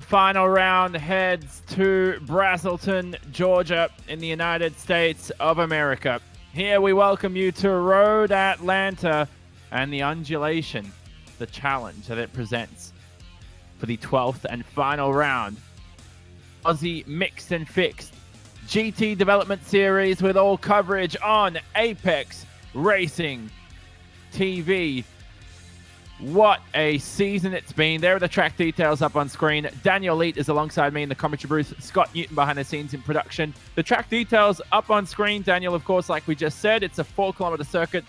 final round heads to Braselton, Georgia in the United States of America. Here we welcome you to Road Atlanta and the undulation, the challenge that it presents for the 12th and final round. Aussie Mixed and Fixed GT Development Series with all coverage on Apex Racing TV. What a season it's been. There are the track details up on screen. Daniel Leet is alongside me in the commentary booth. Scott Newton behind the scenes in production. The track details up on screen. Daniel, of course, like we just said, it's a 4-kilometer circuit,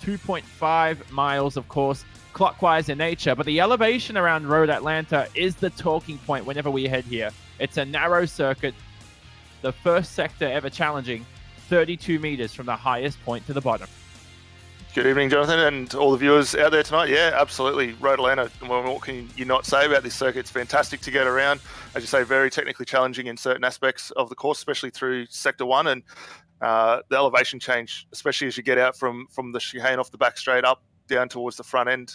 2.5 miles, of course, clockwise in nature. But the elevation around Road Atlanta is the talking point whenever we head here. It's a narrow circuit, the first sector ever challenging 32 meters from the highest point to the bottom. Good evening, Jonathan, and all the viewers out there tonight. Yeah, absolutely. Road Atlanta, what can you not say about this circuit? It's fantastic to get around. As you say, very technically challenging in certain aspects of the course, especially through Sector 1. And the elevation change, especially as you get out from the chicane off the back straight up down towards the front end,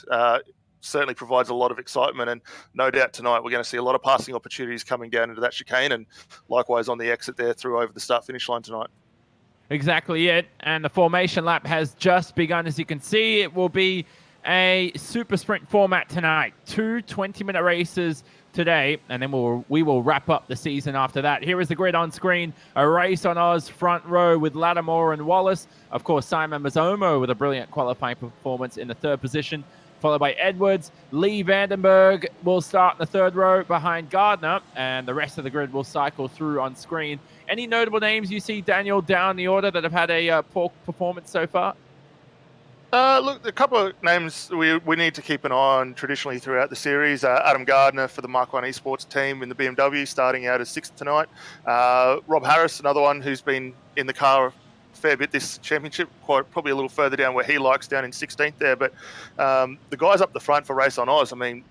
certainly provides a lot of excitement. And no doubt tonight we're going to see a lot of passing opportunities coming down into that chicane, and likewise on the exit there through over the start-finish line tonight. Exactly it, and the formation lap has just begun. As you can see, it will be a super sprint format tonight. 2 20-minute races today, and then we will wrap up the season after that. Here is the grid on screen. A race on Oz front row with Lattimore and Wallace. Of course, Simon Mazzomo with a brilliant qualifying performance in the 3rd position, followed by Edwards. Lee Vandenberg will start in the 3rd row behind Gardner, and the rest of the grid will cycle through on screen. Any notable names you see, Daniel, down the order that have had a poor performance so far? Look, a couple of names we need to keep an eye on traditionally throughout the series. Adam Gardner for the Mark 1 Esports team in the BMW, starting out as 6th tonight. Rob Harris, another one who's been in the car a fair bit this championship, probably a little further down where he likes, down in 16th there. But the guys up the front for Race on Oz, I mean,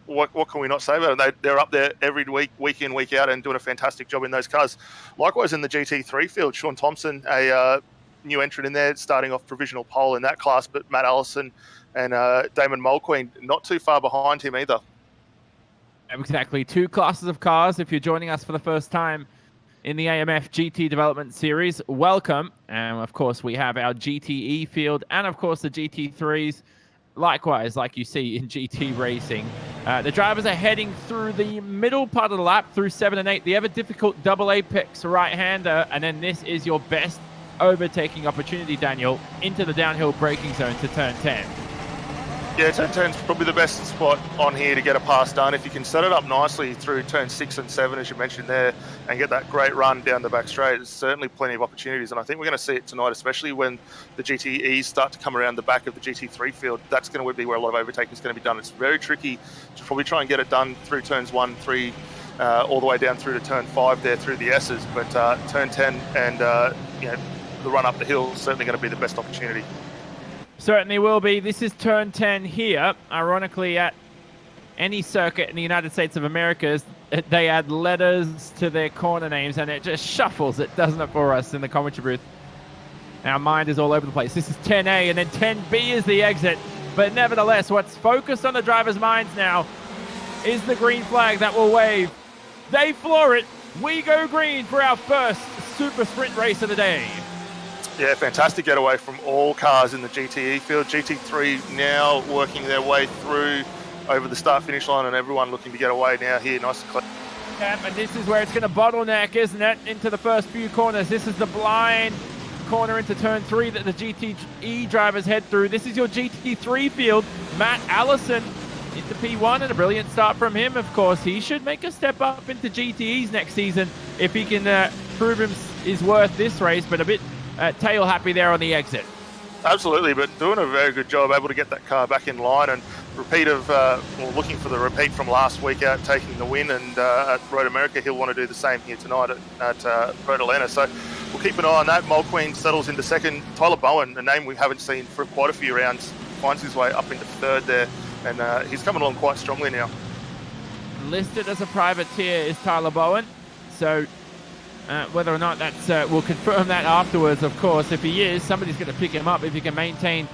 what can we not say about them? They're up there every week in, week out, and doing a fantastic job in those cars. Likewise in the GT3 field, Sean Thompson, a new entrant in there, starting off provisional pole in that class, but Matt Allison and Damon Mulqueen not too far behind him either. Exactly. 2 classes of cars. If you're joining us for the first time in the AMF GT Development Series, welcome. And of course, we have our GTE field and of course the GT3s. Likewise, like you see in GT racing. The drivers are heading through the middle part of the lap through 7 and 8. The ever difficult double apex right-hander. And then this is your best overtaking opportunity, Daniel, into the downhill braking zone to turn 10. Yeah, turn 10's probably the best spot on here to get a pass done. If you can set it up nicely through turn 6 and 7, as you mentioned there, and get that great run down the back straight, there's certainly plenty of opportunities. And I think we're going to see it tonight, especially when the GTEs start to come around the back of the GT3 field. That's going to be where a lot of overtaking is going to be done. It's very tricky to probably try and get it done through turns 1, 3, all the way down through to turn 5 there through the S's. But turn 10 and the run up the hill is certainly going to be the best opportunity. Certainly will be. This is turn 10 here. Ironically, at any circuit in the United States of America, they add letters to their corner names, and it just shuffles it, doesn't it, for us in the commentary booth? Our mind is all over the place. This is 10A, and then 10B is the exit. But nevertheless, what's focused on the drivers' minds now is the green flag that will wave. They floor it. We go green for our first super sprint race of the day. Yeah, fantastic getaway from all cars in the GTE field. GT3 now working their way through over the start-finish line, and everyone looking to get away now here, nice and clear. Yeah, and this is where it's going to bottleneck, isn't it, into the first few corners. This is the blind corner into turn 3 that the GTE drivers head through. This is your GT3 field. Matt Allison into P1, and a brilliant start from him, of course. He should make a step up into GTEs next season if he can prove his worth this race, but a bit tail happy there on the exit. Absolutely, but doing a very good job, able to get that car back in line, and looking for the repeat from last week out, taking the win, and at Road America he'll want to do the same here tonight at Road Atlanta. So we'll keep an eye on that. Mulqueen settles into 2nd. Tyler Bowen, a name we haven't seen for quite a few rounds, finds his way up into 3rd there, and he's coming along quite strongly now. Listed as a privateer is Tyler Bowen, so whether or not that's we'll confirm that afterwards, of course. If he is, somebody's going to pick him up if he can maintain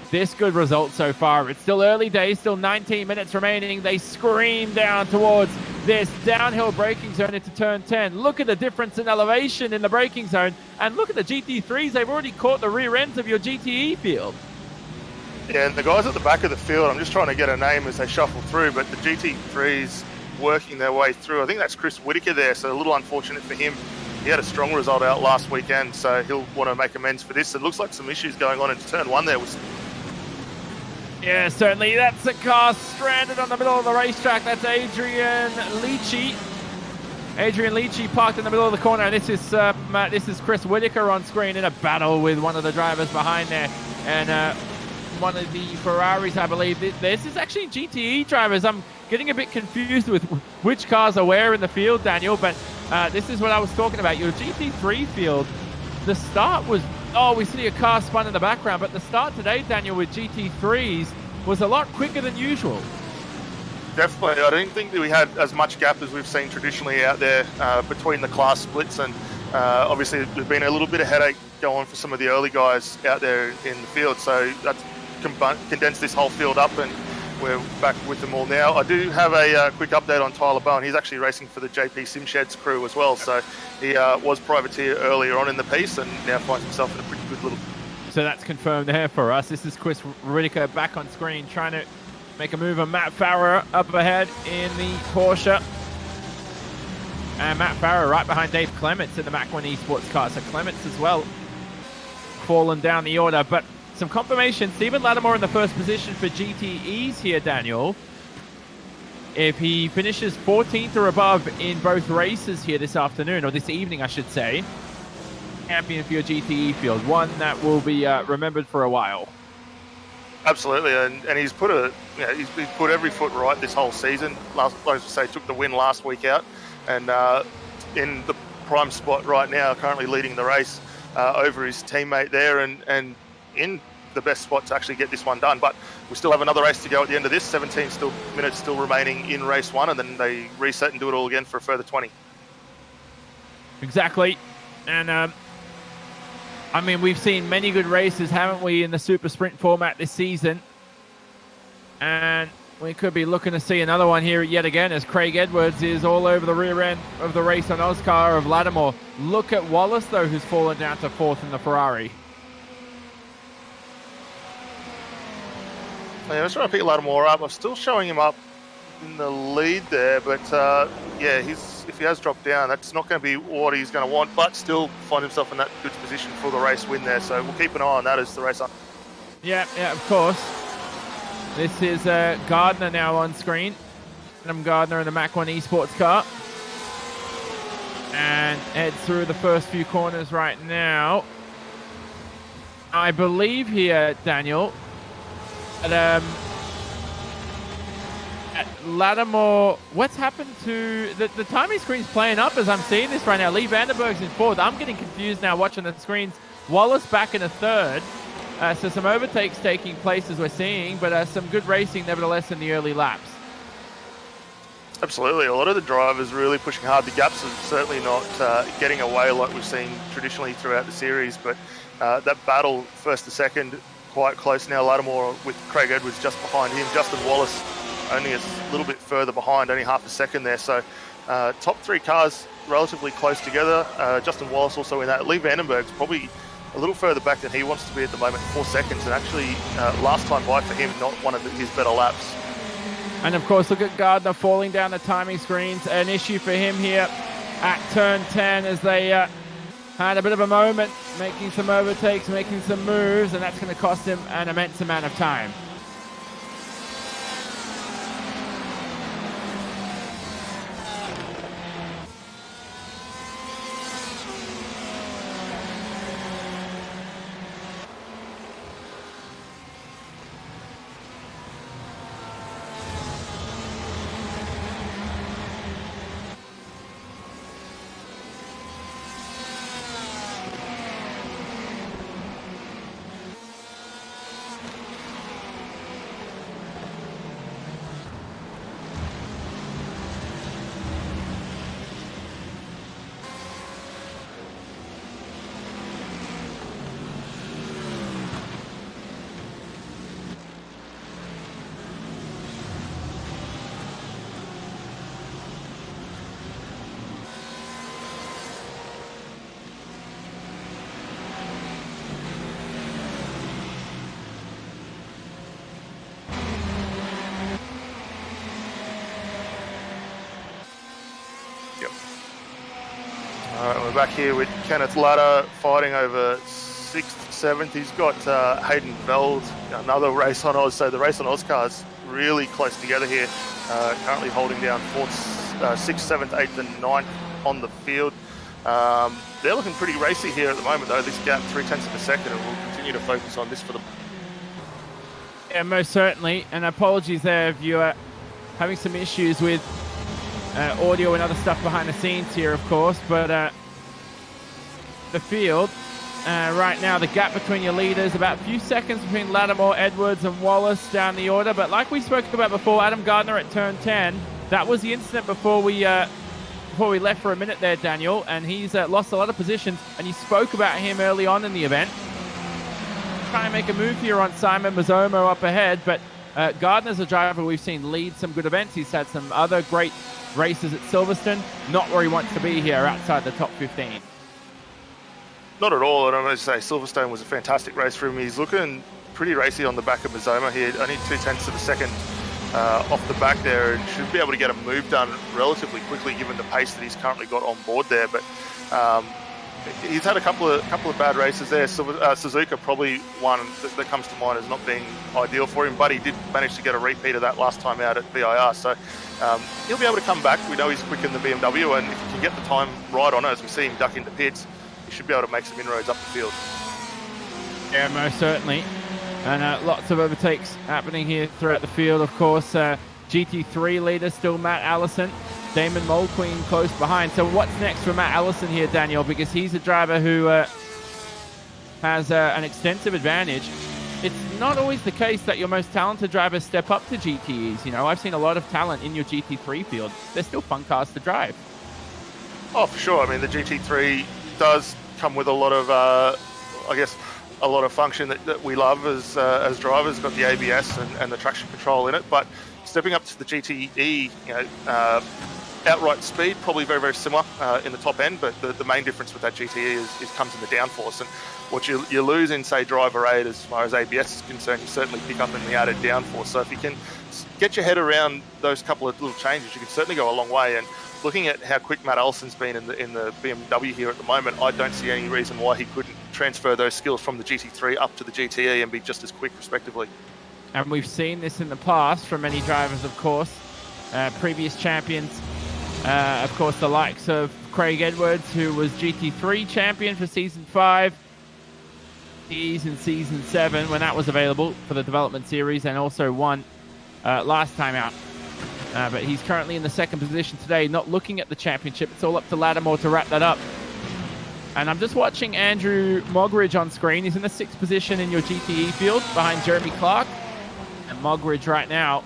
this good result so far. It's still early days, still 19 minutes remaining. They scream down towards this downhill braking zone into turn 10. Look at the difference in elevation in the braking zone, and look at the GT3s. They've already caught the rear ends of your GTE field. Yeah, and the guys at the back of the field, I'm just trying to get a name as they shuffle through, but the GT3s working their way through. I think that's Chris Whitaker there, so a little unfortunate for him. He had a strong result out last weekend, so he'll want to make amends for this. It looks like some issues going on into turn 1 there. Yeah, certainly. That's a car stranded on the middle of the racetrack. That's Adrian Leachy. Adrian Leachy parked in the middle of the corner. And this is Chris Whitaker on screen in a battle with one of the drivers behind there. And one of the Ferraris, I believe. This is actually GTE drivers. I'm getting a bit confused with which cars are where in the field, Daniel. But this is what I was talking about. Your GT3 field, the start was... Oh, we see a car spun in the background, but the start today, Daniel, with GT3s was a lot quicker than usual. Definitely. I don't think that we had as much gap as we've seen traditionally out there between the class splits, and obviously there's been a little bit of headache going for some of the early guys out there in the field, so that's condensed this whole field up, and we're back with them all now. I do have a quick update on Tyler Bowen. He's actually racing for the JP Simsheds crew as well, so he was privateer earlier on in the piece and now finds himself in a pretty good little... So that's confirmed there for us. This is Chris Whitaker back on screen trying to make a move on Matt Farrer up ahead in the Porsche. And Matt Farrer right behind Dave Clements in the Mach 1 Esports car. So Clements as well fallen down the order, but some confirmation. Stephen Lattimore in the first position for GTEs here, Daniel. If he finishes 14th or above in both races here this afternoon, or this evening, I should say, champion for your GTE field. One that will be remembered for a while. Absolutely, and he's put he's put every foot right this whole season. Like I say, took the win last week out, and in the prime spot right now, currently leading the race over his teammate there, and in the best spot to actually get this one done. But we still have another race to go at the end of this. 17 minutes still remaining in race 1, and then they reset and do it all again for a further 20. Exactly. And I mean, we've seen many good races, haven't we, in the super sprint format this season, and we could be looking to see another one here yet again, as Craig Edwards is all over the rear end of the race on Oscar of Lattimore. Look at Wallace though, who's fallen down to 4th in the Ferrari. Yeah, I was trying to pick Lattimore up. I'm still showing him up in the lead there, but yeah, if he has dropped down, that's not going to be what he's going to want, but still find himself in that good position for the race win there. So we'll keep an eye on that as the race on. Yeah, of course. This is Gardner now on screen. Adam Gardner in the Mach 1 Esports car. And heads through the first few corners right now. I believe here, Daniel, at Lattimore, what's happened to the timing screen's playing up as I'm seeing this right now. Lee Vandenberg's in 4th. I'm getting confused now watching the screens. Wallace back in a 3rd. So some overtakes taking place as we're seeing, but some good racing nevertheless in the early laps. Absolutely. A lot of the drivers really pushing hard. The gaps are certainly not getting away like we've seen traditionally throughout the series, but that battle first to second, quite close now. Lattimore with Craig Edwards just behind him. Justin Wallace only a little bit further behind, only half a second there. So top 3 cars relatively close together. Justin Wallace also in that. Lee Vandenberg's probably a little further back than he wants to be at the moment, 4 seconds, and actually last time by for him, not one of his better laps. And of course, look at Gardner falling down the timing screens. An issue for him here at turn 10 as they had a bit of a moment, making some overtakes, making some moves, and that's going to cost him an immense amount of time. All right, we're back here with Kenneth Ladder fighting over 6th, 7th. He's got Hayden Veld, another race on Oz. So the race on Oz cars really close together here. Currently holding down 4th, 6th, 7th, 8th and 9th on the field. They're looking pretty racy here at the moment though. This gap 0.3 of a second, and we'll continue to focus on this for them. Yeah, most certainly. And apologies there if you are having some issues with audio and other stuff behind the scenes here, of course. But the field right now, the gap between your leaders, about a few seconds between Lattimore, Edwards and Wallace down the order. But like we spoke about before, Adam Gardner at turn 10, that was the incident before we left for a minute there, Daniel, and he's lost a lot of positions, and you spoke about him early on in the event. Trying to make a move here on Simon Mazzomo up ahead, but Gardner's a driver we've seen lead some good events. He's had some other great races at Silverstone, not where he wants to be here outside the top 15. Not at all, and I'm going to say Silverstone was a fantastic race for him. He's looking pretty racy on the back of Mazzomo here, only 0.2 of a second off the back there, and should be able to get a move done relatively quickly given the pace that he's currently got on board there. But he's had a couple of bad races there. Suzuka probably one that comes to mind as not being ideal for him, but he did manage to get a repeat of that last time out at VIR. So he'll be able to come back. We know he's quick in the BMW, and if he can get the time right on it, as we see him duck into pits, he should be able to make some inroads up the field. Yeah, most certainly. And lots of overtakes happening here throughout the field, of course. GT3 leader still Matt Allison. Damon Mulqueen close behind. So what's next for Matt Allison here, Daniel? Because he's a driver who has an extensive advantage. It's not always the case that your most talented drivers step up to GTEs. You know, I've seen a lot of talent in your GT3 field. They're still fun cars to drive. Oh, for sure. I mean, the GT3 does come with a lot of, I guess, a lot of function that we love as drivers. Got the ABS and the traction control in it, but stepping up to the GTE, outright speed probably very, very similar in the top end, but the main difference with that GTE is comes in the downforce. And what you lose in, say, driver 8 as far as ABS is concerned, you certainly pick up in the added downforce. So if you can get your head around those couple of little changes, you can certainly go a long way. And looking at how quick Matt Allison's been in the BMW here at the moment, I don't see any reason why he couldn't transfer those skills from the GT3 up to the GTE and be just as quick, respectively. And we've seen this in the past from many drivers, of course. Previous champions, of course, the likes of Craig Edwards, who was GT3 champion for Season 5. He's in Season 7 when that was available for the development series, and also won last time out. But he's currently in the second position today, not looking at the championship. It's all up to Lattimore to wrap that up. And I'm just watching Andrew Mogridge on screen. He's in the 6th position in your GTE field behind Jeremy Clark. And Mogridge right now,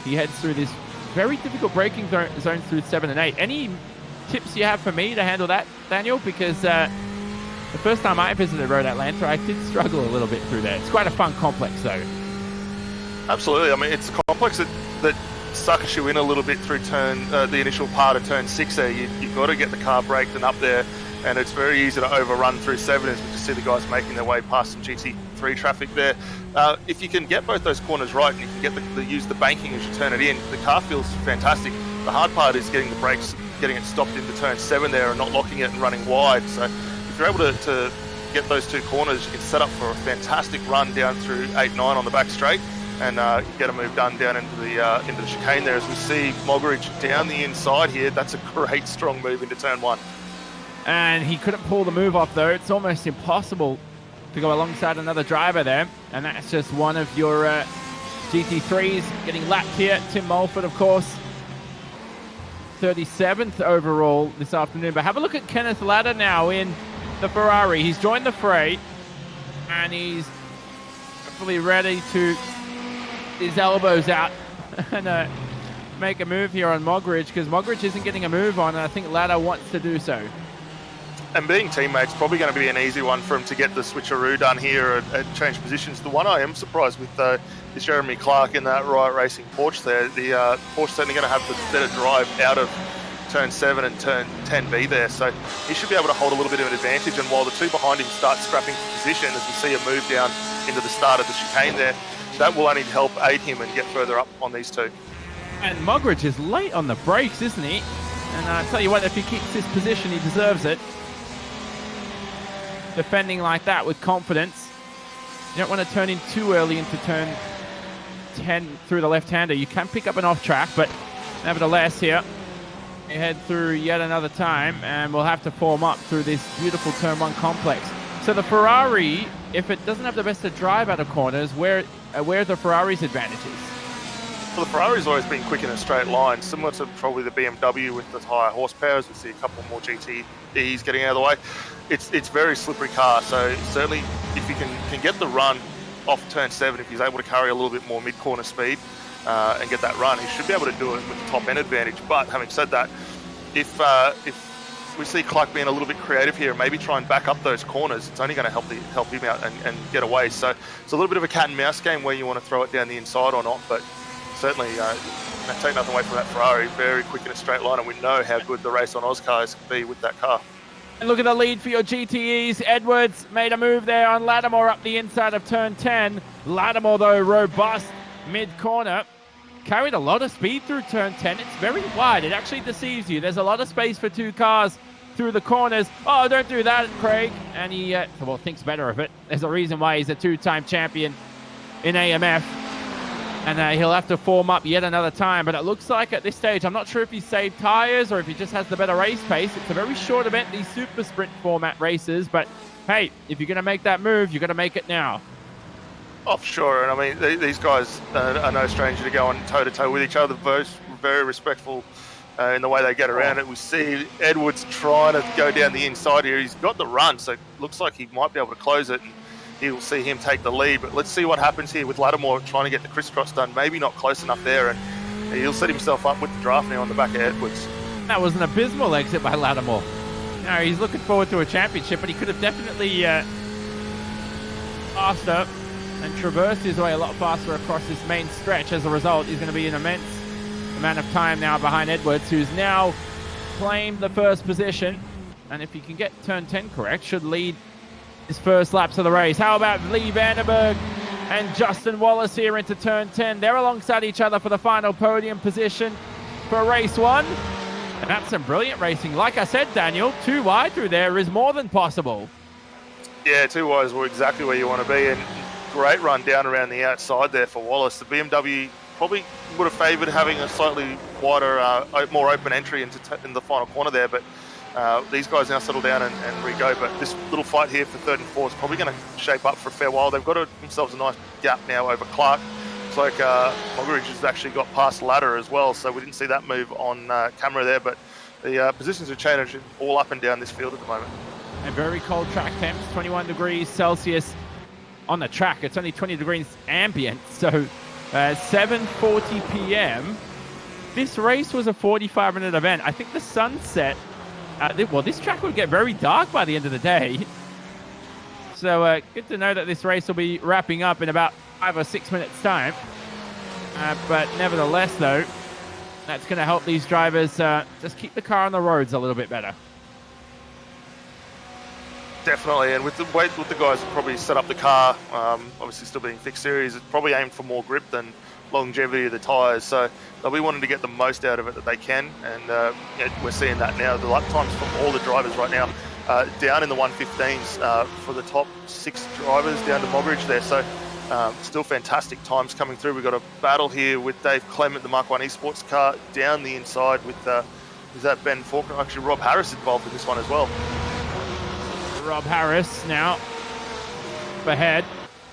he heads through this very difficult braking zones through 7 and 8. Any tips you have for me to handle that, Daniel? Because the first time I visited Road Atlanta, I did struggle a little bit through there. It's quite a fun complex, though. Absolutely. I mean, it's a complex that suckers you in a little bit through the initial part of turn 6 there. You've got to get the car braked and up there, and it's very easy to overrun through 7 as we just see the guys making their way past some GT3 traffic there. If you can get both those corners right and you can get use the banking as you turn it in, the car feels fantastic. The hard part is getting the brakes, getting it stopped into turn 7 there and not locking it and running wide. So if you're able to get those two corners, you can set up for a fantastic run down through 8-9 on the back straight and get a move done down into the chicane there. As we see Mogridge down the inside here, that's a great strong move into turn 1. And he couldn't pull the move off, though. It's almost impossible to go alongside another driver there. And that's just one of your GT3s getting lapped here. Tim Mulford, of course, 37th overall this afternoon. But have a look at Kenneth Ladder now in the Ferrari. He's joined the fray, and he's hopefully ready to his elbows out and make a move here on Mogridge, because Mogridge isn't getting a move on, and I think Ladder wants to do so. And being teammates, probably going to be an easy one for him to get the switcheroo done here and change positions. The one I am surprised with, though, is Jeremy Clark in that Riot Racing Porsche there. The Porsche certainly going to have the better drive out of turn 7 and turn 10B there, so he should be able to hold a little bit of an advantage. And while the two behind him start scrapping for position, as we see a move down into the start of the chicane there, that will only help aid him and get further up on these two. And Mogridge is late on the brakes, isn't he? And I tell you what, if he keeps this position, he deserves it. Defending like that with confidence. You don't want to turn in too early into turn 10 through the left-hander. You can pick up an off-track, but nevertheless here, we head through yet another time, and we'll have to form up through this beautiful turn 1 complex. So the Ferrari, if it doesn't have the best of drive out of corners, where are the Ferrari's advantages? Well, the Ferrari's always been quick in a straight line, similar to probably the BMW with the higher horsepower. We see a couple more GTEs getting out of the way. It's very slippery car, so certainly if he can get the run off turn 7, if he's able to carry a little bit more mid-corner speed and get that run, he should be able to do it with the top-end advantage. But having said that, if we see Clark being a little bit creative here and maybe try and back up those corners, it's only going to help him out and get away. So it's a little bit of a cat and mouse game where you want to throw it down the inside or not, but certainly take nothing away from that Ferrari. Very quick in a straight line, and we know how good the race on Auscars can be with that car. And look at the lead for your GTEs. Edwards made a move there on Lattimore up the inside of turn 10. Lattimore, though, robust mid-corner. Carried a lot of speed through turn 10. It's very wide. It actually deceives you. There's a lot of space for 2 cars through the corners. Oh, don't do that, Craig. And he, thinks better of it. There's a reason why he's a 2-time champion in AMF. And he'll have to form up yet another time. But it looks like at this stage, I'm not sure if he's saved tires or if he just has the better race pace. It's a very short event, these super sprint format races. But, hey, if you're going to make that move, you've got to make it now. Oh, sure. And, I mean, these guys are no stranger to going toe-to-toe with each other. Both very respectful in the way they get around it. We see Edwards trying to go down the inside here. He's got the run, so it looks like he might be able to close it. And you'll see him take the lead, but let's see what happens here with Lattimore trying to get the crisscross done. Maybe not close enough there, and he'll set himself up with the draft now on the back of Edwards. That was an abysmal exit by Lattimore. No, he's looking forward to a championship, but he could have definitely faster and traversed his way a lot faster across this main stretch. As a result, he's going to be an immense amount of time now behind Edwards, who's now claimed the first position, and if he can get turn 10 correct, should lead his first laps of the race. How about Lee Vandenberg and Justin Wallace here into turn 10? They're alongside each other for the final podium position for race 1. And that's some brilliant racing. Like I said, Daniel, 2 wide through there is more than possible. Yeah, 2 wides were exactly where you want to be, and great run down around the outside there for Wallace. The BMW probably would have favoured having a slightly wider, more open entry in the final corner there, but these guys now settle down and re-go. But this little fight here for 3rd and 4th is probably going to shape up for a fair while. They've got themselves a nice gap now over Clark. It's like Mogridge has actually got past ladder as well, so we didn't see that move on camera there, but the positions have changed all up and down this field at the moment. And very cold track temps, 21 degrees Celsius on the track. It's only 20 degrees ambient, so 7:40 p.m. This race was a 45-minute event. I think the sunset, this track would get very dark by the end of the day. So good to know that this race will be wrapping up in about 5 or 6 minutes time. But nevertheless, though, that's going to help these drivers just keep the car on the roads a little bit better. Definitely, and with the way the guys probably set up the car, obviously still being fixed series, it's probably aimed for more grip than longevity of the tyres. So they'll be wanting to get the most out of it that they can, and we're seeing that now. The lap times from all the drivers right now down in the 115s for the top 6 drivers down to Mogridge there. So still fantastic times coming through. We've got a battle here with Dave Clement, the Mark 1 Esports car, down the inside with is that Ben Faulkner? Actually, Rob Harris involved in this one as well. Rob Harris now up ahead,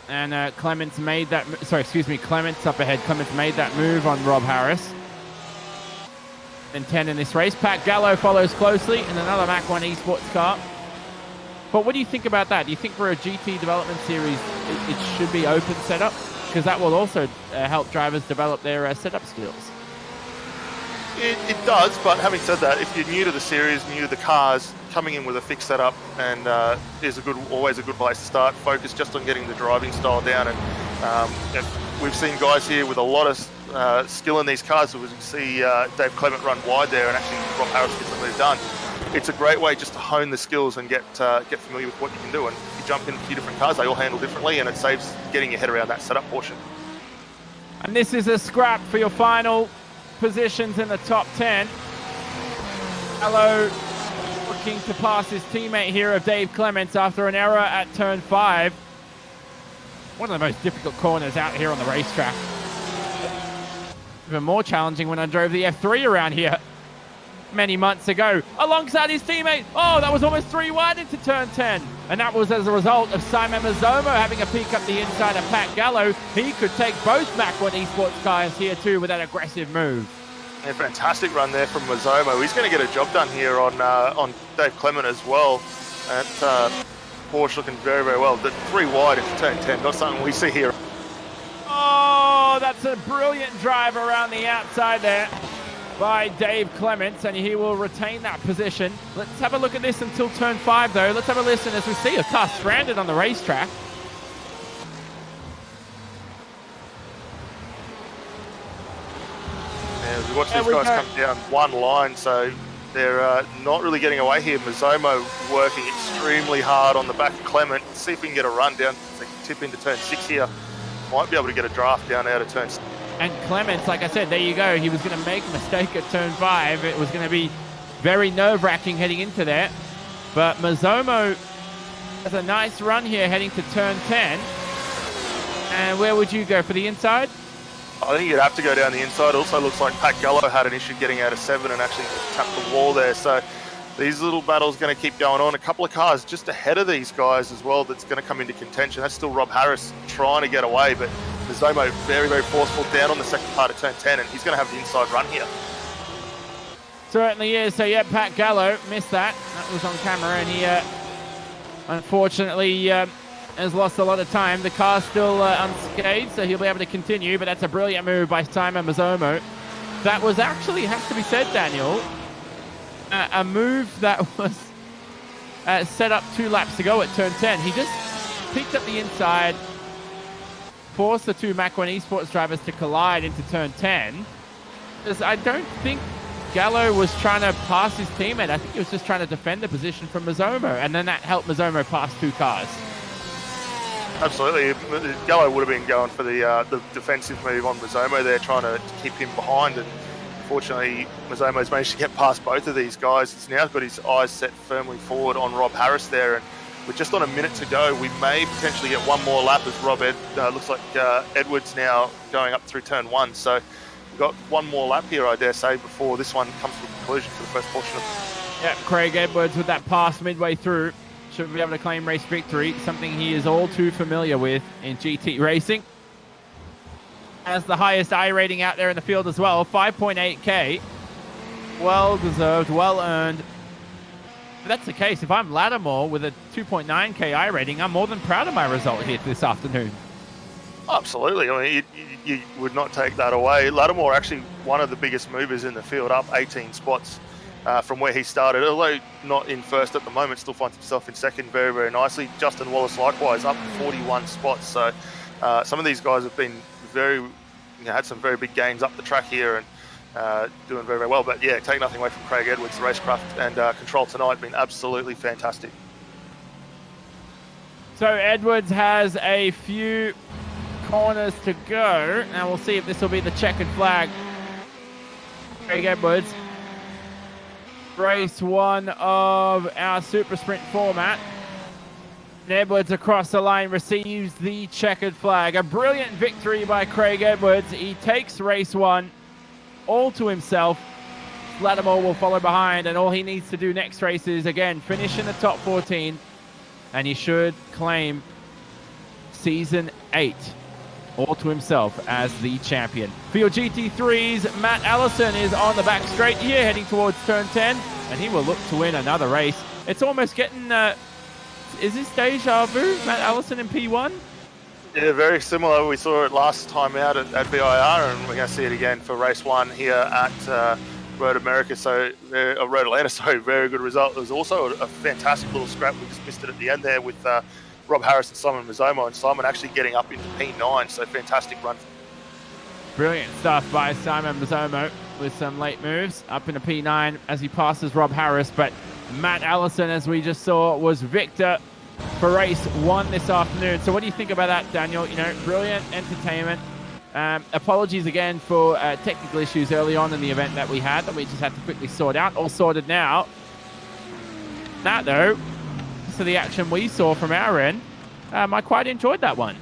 and Clement's made that. Clement's up ahead. Clement's made that move on Rob Harris. And 10 in this race. Pat Gallo follows closely in another Mac 1 Esports car. But what do you think about that? Do you think for a GT development series, it should be open setup? Because that will also help drivers develop their setup skills. It does, but having said that, if you're new to the series, new to the cars, coming in with a fixed setup and is always a good place to start. Focus just on getting the driving style down, and we've seen guys here with a lot of skill in these cars. So we can see Dave Clement run wide there, and actually Rob Harris gets the move done. It's a great way just to hone the skills and get familiar with what you can do. And if you jump in a few different cars, they all handle differently, and it saves getting your head around that setup portion. And this is a scrap for your final positions in the top 10. Hello, looking to pass his teammate here of Dave Clements after an error at turn 5. One of the most difficult corners out here on the racetrack. Even more challenging when I drove the F3 around here many months ago alongside his teammate. Oh, that was almost 3 wide into turn 10. And that was as a result of Simon Mazzomo having a peek up the inside of Pat Gallo. He could take both Mach 1 Esports cars here too with that aggressive move. Yeah, fantastic run there from Mazzomo. He's going to get a job done here on Dave Clement as well. And Porsche looking very, very well. The 3 wide into turn 10, not something we see here. Oh, that's a brilliant drive around the outside there by Dave Clements, and he will retain that position. Let's have a look at this until turn 5, though. Let's have a listen as we see a car stranded on the racetrack. Yeah, we watch these guys come down one line, so they're not really getting away here. Mazzomo working extremely hard on the back of Clement. See if we can get a run down, tip into turn 6 here. Might be able to get a draft down out of turn 6. And Clements, like I said, there you go. He was going to make a mistake at turn 5. It was going to be very nerve-wracking heading into there. But Mazzomo has a nice run here heading to turn 10. And where would you go, for the inside? I think you'd have to go down the inside. Also looks like Pat Gallo had an issue getting out of 7 and actually tapped the wall there. So these little battles going to keep going on. A couple of cars just ahead of these guys as well that's going to come into contention. That's still Rob Harris trying to get away, but Mazzomo very, very forceful down on the second part of turn 10, and he's going to have the inside run here. Certainly is. So, yeah, Pat Gallo missed that. That was on camera, and he unfortunately has lost a lot of time. The car's still unscathed, so he'll be able to continue, but that's a brilliant move by Simon Mazzomo. That was actually, has to be said, Daniel, a move that was set up 2 laps ago at turn 10. He just picked up the inside, forced the 2 Mach 1 Esports drivers to collide into turn 10. Because I don't think Gallo was trying to pass his teammate. I think he was just trying to defend the position from Mazzomo, and then that helped Mazzomo pass 2 cars. Absolutely. Gallo would have been going for the defensive move on Mazzomo there, trying to keep him behind, and unfortunately Mazzomo's managed to get past both of these guys. He's now got his eyes set firmly forward on Rob Harris there, and we're just on a minute to go. We may potentially get one more lap as looks like Edwards now going up through turn 1. So we've got one more lap here, I dare say, before this one comes to a conclusion for the first portion of. Yeah, Craig Edwards with that pass midway through should be able to claim race victory, something he is all too familiar with in GT racing. Has the highest I rating out there in the field as well, 5.8k. Well deserved, well earned. If that's the case, if I'm Lattimore with a 2.9k I rating, I'm more than proud of my result here this afternoon. Absolutely. I mean, you would not take that away. Lattimore actually one of the biggest movers in the field, up 18 spots from where he started. Although not in first at the moment, still finds himself in second very, very nicely. Justin Wallace likewise up 41 spots. So some of these guys have been had some very big gains up the track here and doing very, very well. But yeah, take nothing away from Craig Edwards. The racecraft and control tonight been absolutely fantastic. So Edwards has a few corners to go. Now we'll see if this will be the checkered flag. Craig Edwards. Race 1 of our Super Sprint format. And Edwards across the line receives the checkered flag. A brilliant victory by Craig Edwards. He takes race 1 all to himself. Lattimore will follow behind, and all he needs to do next race is, again, finish in the top 14, and he should claim Season 8 all to himself as the champion. For your GT3s, Matt Allison is on the back straight here, heading towards turn 10, and he will look to win another race. It's almost getting... is this deja vu, Matt Allison in P1? Yeah, very similar. We saw it last time out at VIR, and we're going to see it again for race 1 here at Road America. Road Atlanta, sorry, very good result. It was also a fantastic little scrap. We just missed it at the end there with Rob Harris and Simon Mazzomo, and Simon actually getting up into P9, so fantastic run. Brilliant stuff by Simon Mazzomo with some late moves up into P9 as he passes Rob Harris, but Matt Allison, as we just saw, was victor for race 1 this afternoon. So what do you think about that, Daniel? You know, brilliant entertainment. Apologies again for technical issues early on in the event that we had that we just had to quickly sort out. All sorted now. That, though, so the action we saw from our end, I quite enjoyed that one.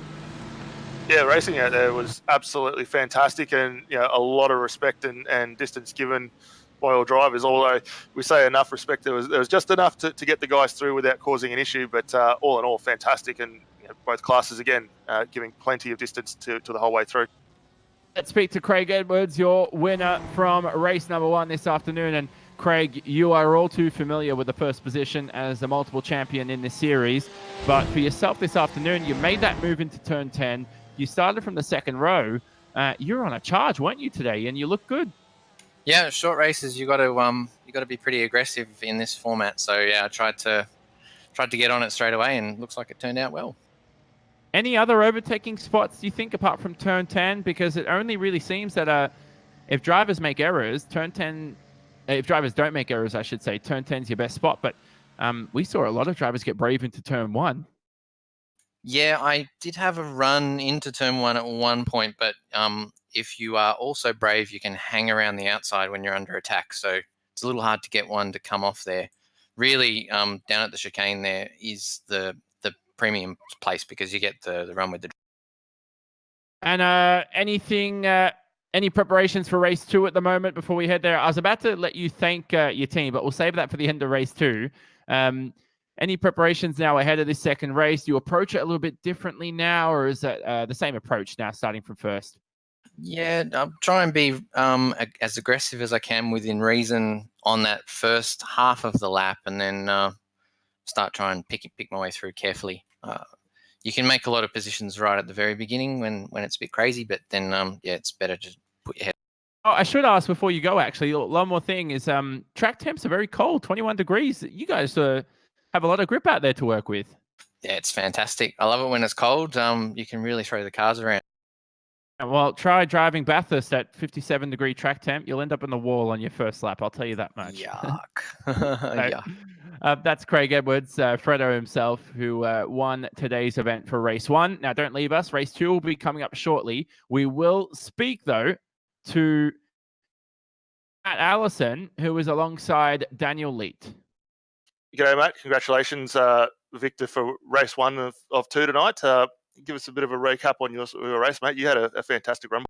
Yeah, racing out there was absolutely fantastic, and a lot of respect and distance given by all drivers. Although we say enough respect, there was just enough to get the guys through without causing an issue. But all in all, fantastic, and both classes again giving plenty of distance to the whole way through. Let's speak to Craig Edwards, your winner from race number 1 this afternoon. And Craig, you are all too familiar with the first position as the multiple champion in this series. But for yourself this afternoon, you made that move into turn 10. You started from the second row. You're on a charge, weren't you, today? And you look good. Yeah, short races, you got to be pretty aggressive in this format. So yeah, I tried to get on it straight away, and looks like it turned out well. Any other overtaking spots, do you think, apart from turn 10? Because it only really seems that if drivers make errors, turn 10, if drivers don't make errors, I should say, turn 10 is your best spot. But we saw a lot of drivers get brave into turn 1. Yeah, I did have a run into turn 1 at one point, but if you are also brave, you can hang around the outside when you're under attack. So it's a little hard to get one to come off there. Really, down at the chicane there is the premium place, because you get the run with the. And any preparations for race 2 at the moment before we head there? I was about to let you thank your team, but we'll save that for the end of race 2. Any preparations now ahead of this second race? Do you approach it a little bit differently now, or is it the same approach now starting from first? Yeah, I'll try and be as aggressive as I can within reason on that first half of the lap, and then start trying to pick my way through carefully. You can make a lot of positions right at the very beginning when it's a bit crazy, but then yeah, it's better to put your head. Oh, I should ask before you go, actually, one more thing is track temps are very cold, 21 degrees. You guys have a lot of grip out there to work with. Yeah, it's fantastic. I love it when it's cold. You can really throw the cars around. Well, try driving Bathurst at 57-degree track temp. You'll end up in the wall on your first lap, I'll tell you that much. Yuck. Yeah. That's Craig Edwards, Fredo himself, who won today's event for race 1. Now, don't leave us. Race 2 will be coming up shortly. We will speak, though, to Matt Allison, who is alongside Daniel Leet. G'day, mate. Congratulations, Victor, for race 1 of 2 tonight. Give us a bit of a recap on your race, mate. You had a fantastic run.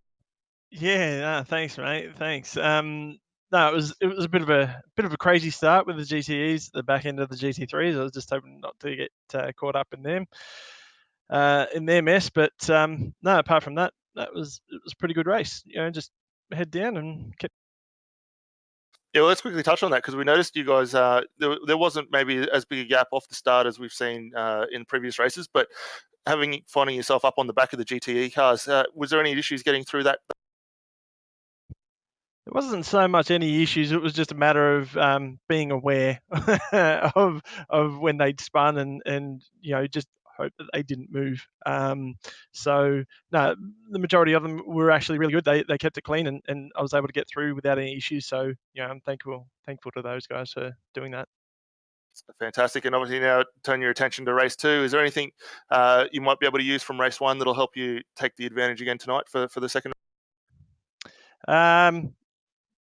Yeah, thanks, mate. Thanks. No, it was a bit of a crazy start with the GTEs, the back end of the GT3s. I was just hoping not to get caught up in them, in their mess. But no, apart from that, it was a pretty good race. Just head down and kept. Yeah, well, let's quickly touch on that, because we noticed you guys, there wasn't maybe as big a gap off the start as we've seen in previous races, but finding yourself up on the back of the GTE cars, was there any issues getting through that? It wasn't so much any issues. It was just a matter of being aware of when they'd spun and just hope that they didn't move. So no, the majority of them were actually really good. They kept it clean, and I was able to get through without any issues. So I'm thankful to those guys for doing that. Fantastic. And obviously now turn your attention to race 2. Is there anything you might be able to use from race 1 that'll help you take the advantage again tonight for the second?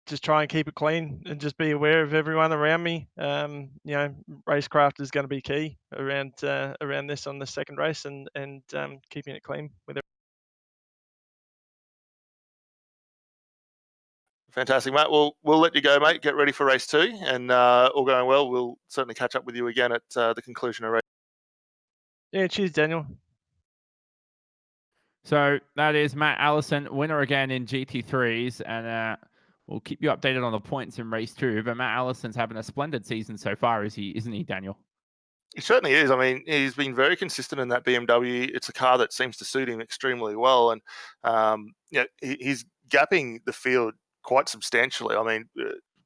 Just try and keep it clean and just be aware of everyone around me. Racecraft is going to be key around this on the second race, and keeping it clean with it. Fantastic, mate. We'll let you go, mate. Get ready for race 2, and all going well, we'll certainly catch up with you again at the conclusion of race. Yeah, cheers, Daniel. So that is Matt Allison, winner again in GT3s, and we'll keep you updated on the points in race 2. But Matt Allison's having a splendid season so far, isn't he, Daniel? He certainly is. I mean, he's been very consistent in that BMW. It's a car that seems to suit him extremely well, and he's gapping the field quite substantially. I mean,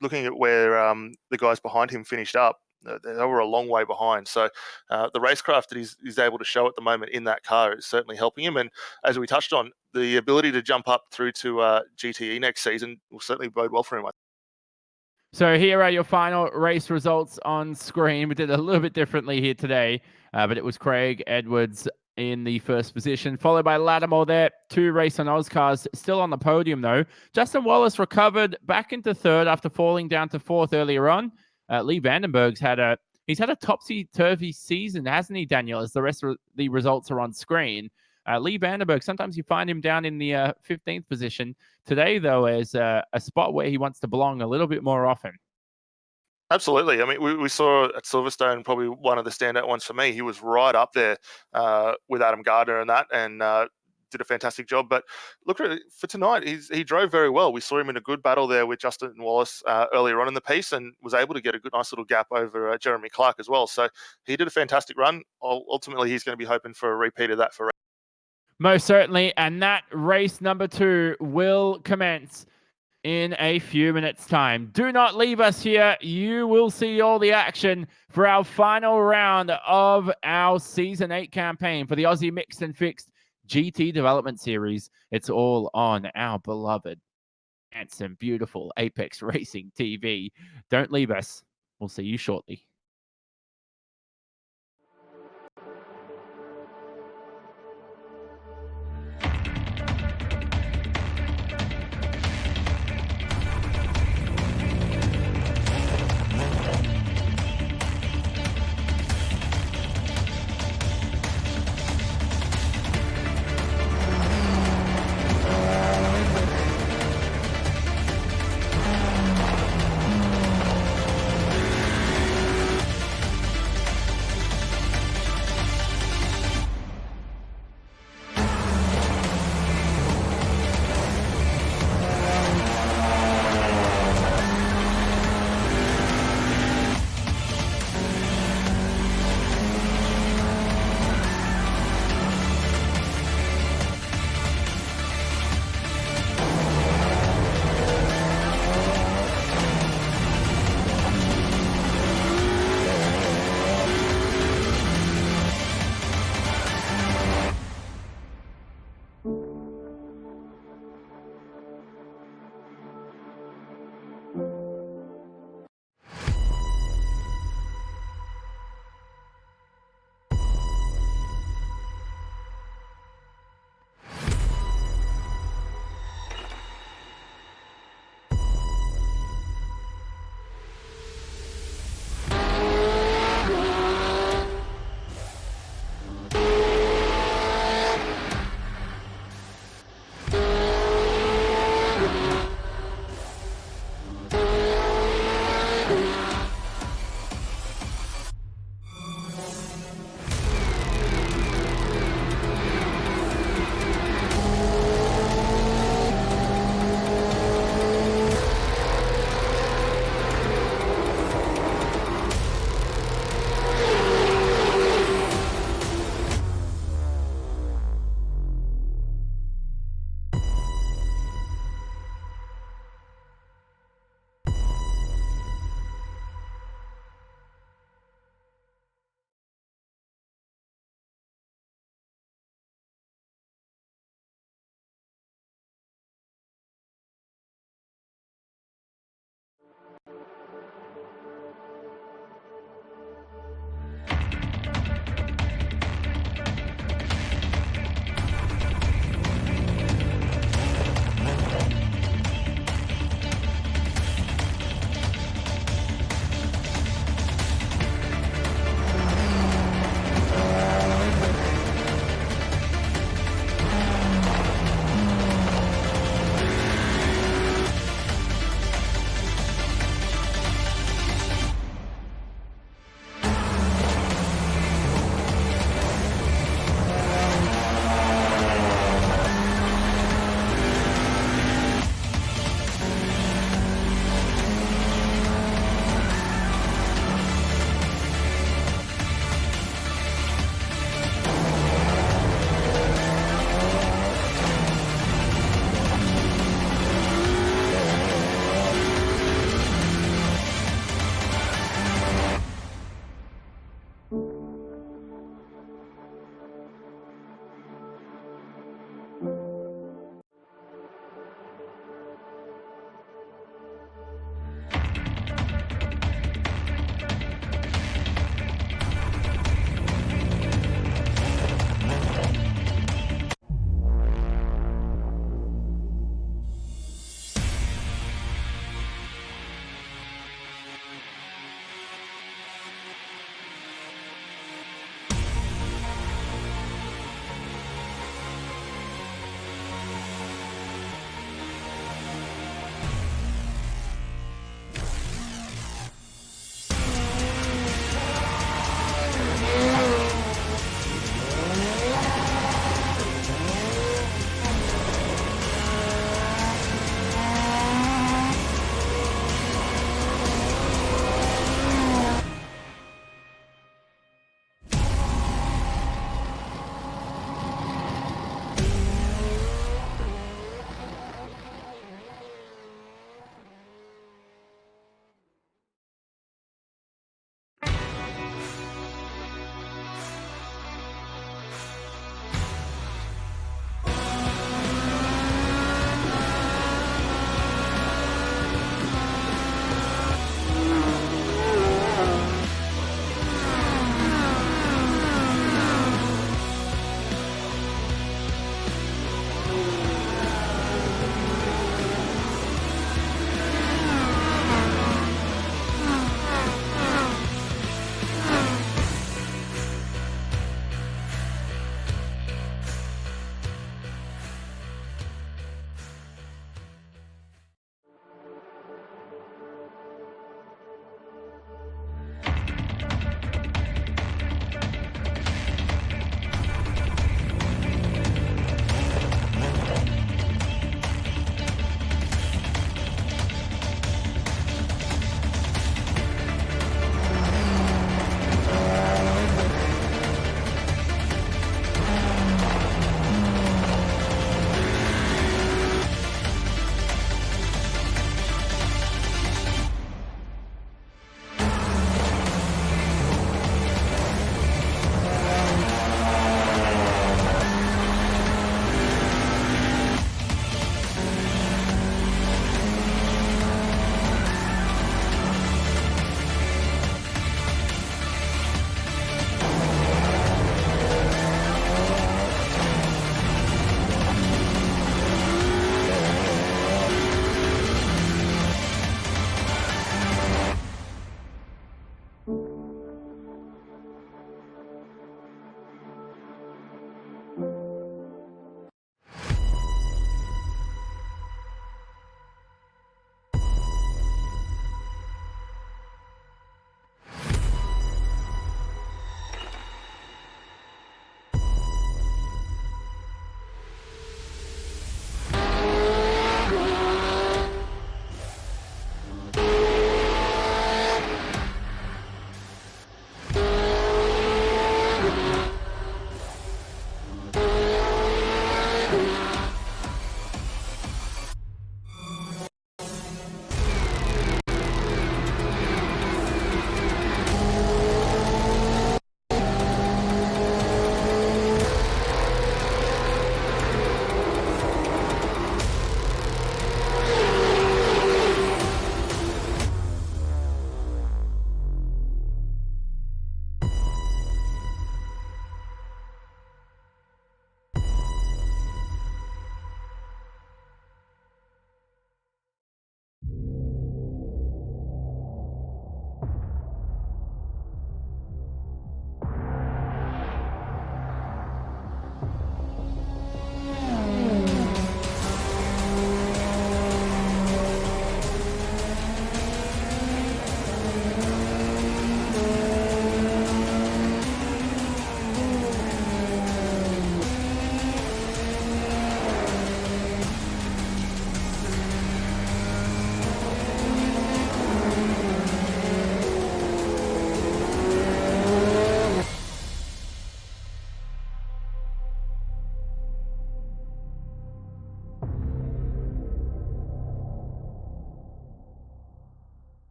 looking at where the guys behind him finished up, they were a long way behind. So the racecraft that he's able to show at the moment in that car is certainly helping him. And as we touched on, the ability to jump up through to GTE next season will certainly bode well for him. So here are your final race results on screen. We did a little bit differently here today, but it was Craig Edwards in the first position, followed by Lattimore there. 2 Race on Ozcars, still on the podium though. Justin Wallace recovered back into 3rd after falling down to 4th earlier on. Lee Vandenberg's had a topsy-turvy season, hasn't he, Daniel, as the rest of the results are on screen. Lee Vandenberg, sometimes you find him down in the 15th position. Today, though, is a spot where he wants to belong a little bit more often. Absolutely. I mean, we saw at Silverstone probably one of the standout ones for me. He was right up there with Adam Gardner and that, and did a fantastic job. But look at it, for tonight, he drove very well. We saw him in a good battle there with Justin Wallace earlier on in the piece, and was able to get a nice little gap over Jeremy Clark as well. So he did a fantastic run. Ultimately, he's going to be hoping for a repeat of that for. Most certainly, and that race number 2 will commence in a few minutes' time. Do not leave us here. You will see all the action for our final round of our Season 8 campaign for the Aussie Mixed and Fixed GT Development Series. It's all on our beloved, handsome, beautiful Apex Racing TV. Don't leave us. We'll see you shortly.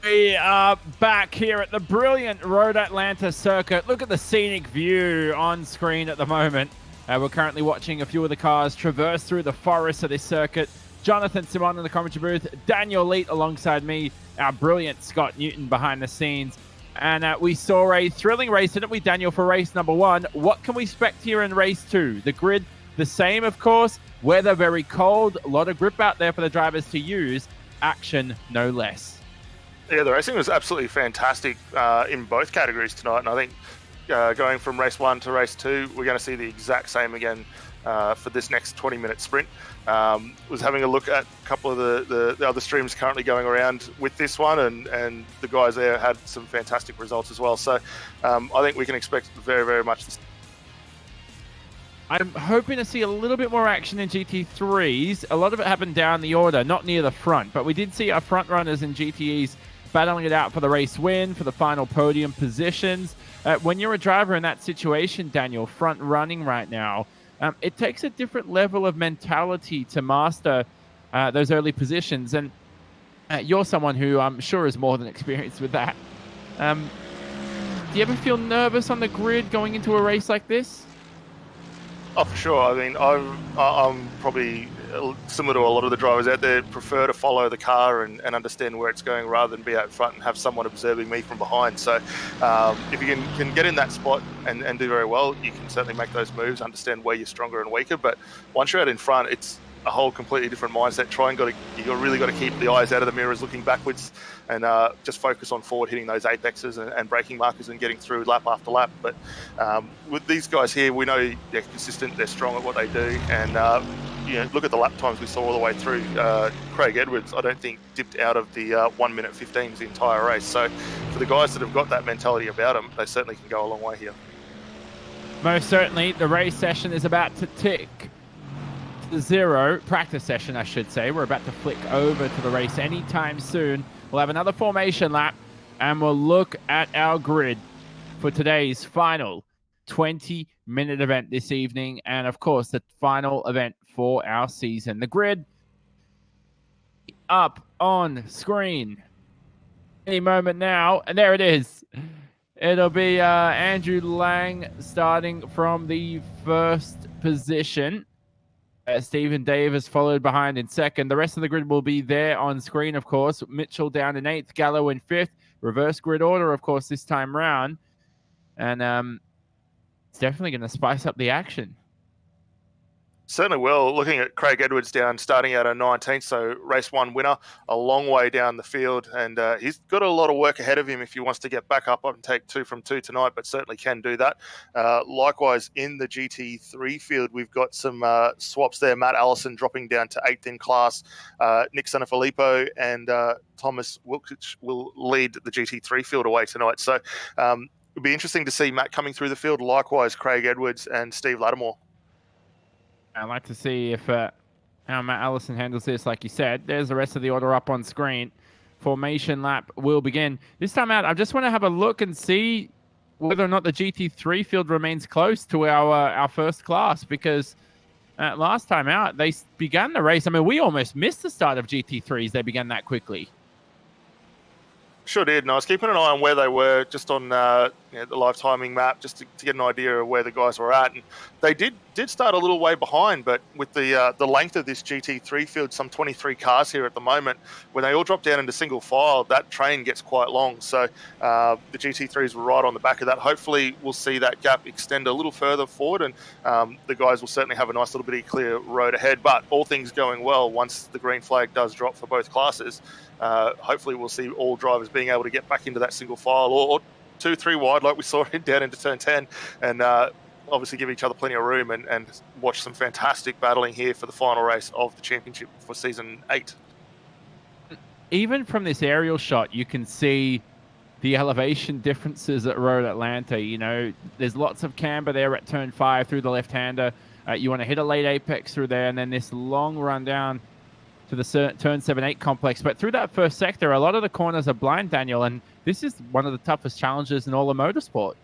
We are back here at the brilliant Road Atlanta circuit. Look at the scenic view on screen at the moment. We're currently watching a few of the cars traverse through the forest of this circuit. Jonathan Simon in the commentary booth, Daniel Leet alongside me, our brilliant Scott Newton behind the scenes. And we saw a thrilling race, didn't we, Daniel, for race number 1? What can we expect here in race 2? The grid, the same, of course. Weather very cold. A lot of grip out there for the drivers to use. Action, no less. Yeah, the racing was absolutely fantastic in both categories tonight. And I think going from race 1 to race 2, we're going to see the exact same again for this next 20-minute sprint. Was having a look at a couple of the other streams currently going around with this one, and the guys there had some fantastic results as well. So I think we can expect very, very much this. I'm hoping to see a little bit more action in GT3s. A lot of it happened down the order, not near the front, but we did see our front runners in GTEs battling it out for the race win, for the final podium positions. When you're a driver in that situation, Daniel, front running right now, it takes a different level of mentality to master those early positions. And you're someone who I'm sure is more than experienced with that. Do you ever feel nervous on the grid going into a race like this? Oh, for sure. I mean, I'm probably similar to a lot of the drivers out there, prefer to follow the car and understand where it's going rather than be out front and have someone observing me from behind. So if you can get in that spot and do very well, you can certainly make those moves, understand where you're stronger and weaker. But once you're out in front, it's a whole completely different mindset. You really got to keep the eyes out of the mirrors looking backwards and just focus on forward, hitting those apexes and braking markers and getting through lap after lap. But with these guys here, we know they're consistent, they're strong at what they do, and look at the lap times we saw all the way through. Craig Edwards, I don't think, dipped out of the 1 minute 15 the entire race. So for the guys that have got that mentality about them, they certainly can go a long way here. Most certainly. The race session is about to tick to 0. Practice session, I should say. We're about to flick over to the race anytime soon. We'll have another formation lap, and we'll look at our grid for today's final 20-minute event this evening, and of course, the final event for our season. The grid up on screen any moment now, and there it is. It'll be Andrew Lang starting from the first position. Stephen Davis followed behind in second. The rest of the grid will be there on screen, of course. Mitchell down in 8th, Gallo in 5th. Reverse grid order, of course, this time round. And it's definitely going to spice up the action. Certainly will. Looking at Craig Edwards down, starting out at 19th, so race 1 winner, a long way down the field, and he's got a lot of work ahead of him if he wants to get back up and take 2 from 2 tonight, but certainly can do that. Likewise, in the GT3 field, we've got some swaps there. Matt Allison dropping down to 8th in class. Nick Sanfilippo and Thomas Wilkich will lead the GT3 field away tonight. So it'll be interesting to see Matt coming through the field. Likewise, Craig Edwards and Steve Lattimore. I'd like to see if how Matt Allison handles this. Like you said, there's the rest of the order up on screen. Formation lap will begin. This time out, I just want to have a look and see whether or not the GT3 field remains close to our first class, because last time out, they began the race. I mean, we almost missed the start of GT3s. They began that quickly. Sure did, and I was keeping an eye on where they were just on the live timing map, just to get an idea of where the guys were at. And they did start a little way behind, but with the length of this GT3 field, some 23 cars here at the moment, when they all drop down into single file, that train gets quite long. So the GT3s were right on the back of that. Hopefully we'll see that gap extend a little further forward, and the guys will certainly have a nice little bit of clear road ahead. But all things going well, once the green flag does drop for both classes, hopefully we'll see all drivers being able to get back into that single file or 2-3 wide like we saw down into turn 10, and obviously give each other plenty of room and watch some fantastic battling here for the final race of the championship for season 8. Even from this aerial shot, you can see the elevation differences at Road Atlanta. You know, there's lots of camber there at turn 5 through the left-hander. You want to hit a late apex through there, and then this long run down to the turn 7-8 complex. But through that first sector, a lot of the corners are blind, Daniel, and this is one of the toughest challenges in all of motorsport.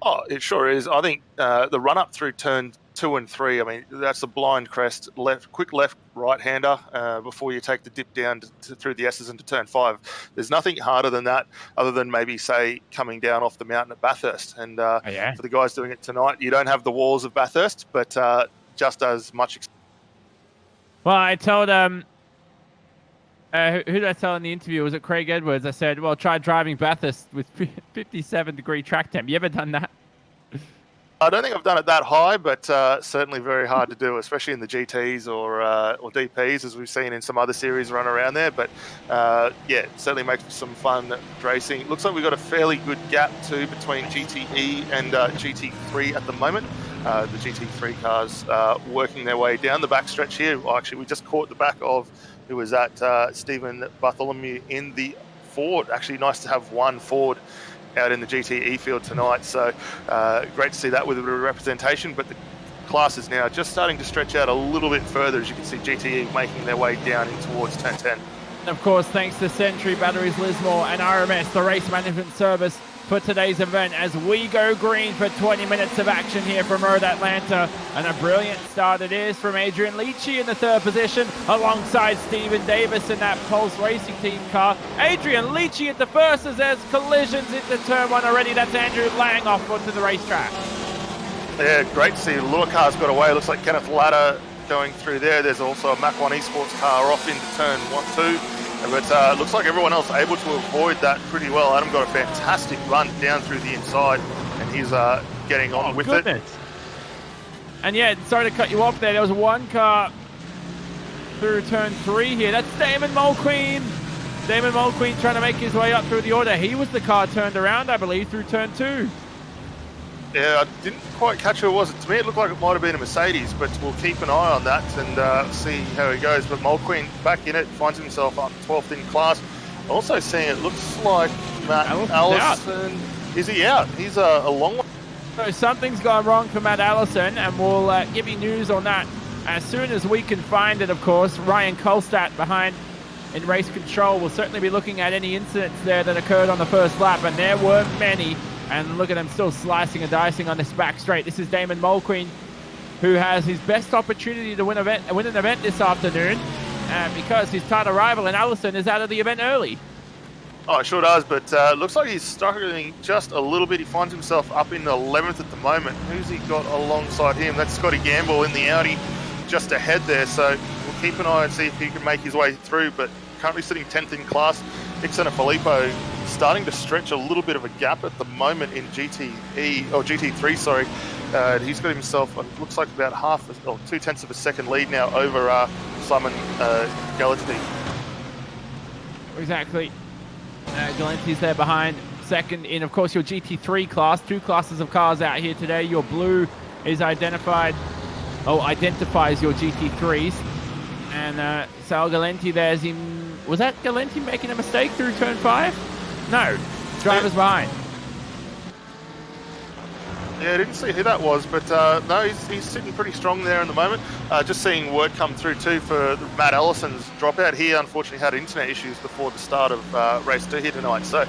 Oh, it sure is. I think the run up through turn 2 and 3, I mean, that's a blind crest, quick left right-hander before you take the dip down through the S's into turn 5. There's nothing harder than that, other than maybe, say, coming down off the mountain at Bathurst. And for the guys doing it tonight, you don't have the walls of Bathurst, but just as much. Well, I told who did I tell in the interview? Was it Craig Edwards? I said, well, try driving Bathurst with 57-degree track temp. You ever done that? I don't think I've done it that high, but certainly very hard to do, especially in the GTs or DPs, as we've seen in some other series run around there. But yeah, it certainly makes for some fun racing. It looks like we've got a fairly good gap too between GTE and GT3 at the moment. The GT3 cars working their way down the backstretch here. Well, actually, we just caught the back of who was that Stephen Bartholomew in the Ford. Actually, nice to have one Ford out in the GTE field tonight, so great to see that with a bit of representation. But the class is now just starting to stretch out a little bit further, as you can see GTE making their way down in towards turn 10. And of course, thanks to Century Batteries Lismore and RMS, the race management service for today's event, as we go green for 20 minutes of action here from Road Atlanta. And a brilliant start it is from Adrian Leachy in the 3rd position, alongside Stephen Davis in that Pulse Racing Team car. Adrian Leachy at the first, as there's collisions into turn 1 already. That's Andrew Lang off onto the racetrack. Yeah, great to see Lure Car's got away. Looks like Kenneth Latta going through there. There's also a Mach 1 Esports car off into turn 1, 2. But looks like everyone else able to avoid that pretty well. Adam got a fantastic run down through the inside, and he's getting on with it. And yeah, sorry to cut you off there. There was one car through turn 3 here. That's Damon Mulqueen. Damon Mulqueen trying to make his way up through the order. He was the car turned around, I believe, through turn 2. Yeah, I didn't quite catch who it was. To me, it looked like it might have been a Mercedes, but we'll keep an eye on that and see how he goes. But Mulqueen back in it, finds himself up 12th in class. Also seeing it looks like Matt Allison. Is he out? He's a long way. So something's gone wrong for Matt Allison, and we'll give you news on that as soon as we can find it, of course. Ryan Kolstad behind in race control will certainly be looking at any incidents there that occurred on the first lap, and there were many. And look at him still slicing and dicing on this back straight. This is Damon Mulqueen, who has his best opportunity to win an event this afternoon, because his title rival in Allison is out of the event early. Oh, it sure does, but looks like he's struggling just a little bit. He finds himself up in 11th at the moment. Who's he got alongside him? That's Scotty Gamble in the Audi just ahead there. So we'll keep an eye and see if he can make his way through, but currently sitting 10th in class. Nick Filippo starting to stretch a little bit of a gap at the moment in GT3, sorry. He's got himself, it looks like about 0.2 of a second lead now over Simon Gillespie. Exactly. Gillespie's there behind, second in, of course, your GT3 class. 2 classes of cars out here today. Your blue is identifies your GT3s. And Sal Galenti there's him. Was that Galenti making a mistake through turn 5? No, driver's behind. Yeah, I didn't see who that was, but no, he's sitting pretty strong there in the moment. Just seeing word come through too for Matt Allison's dropout. He unfortunately had internet issues before the start of race 2 here tonight, so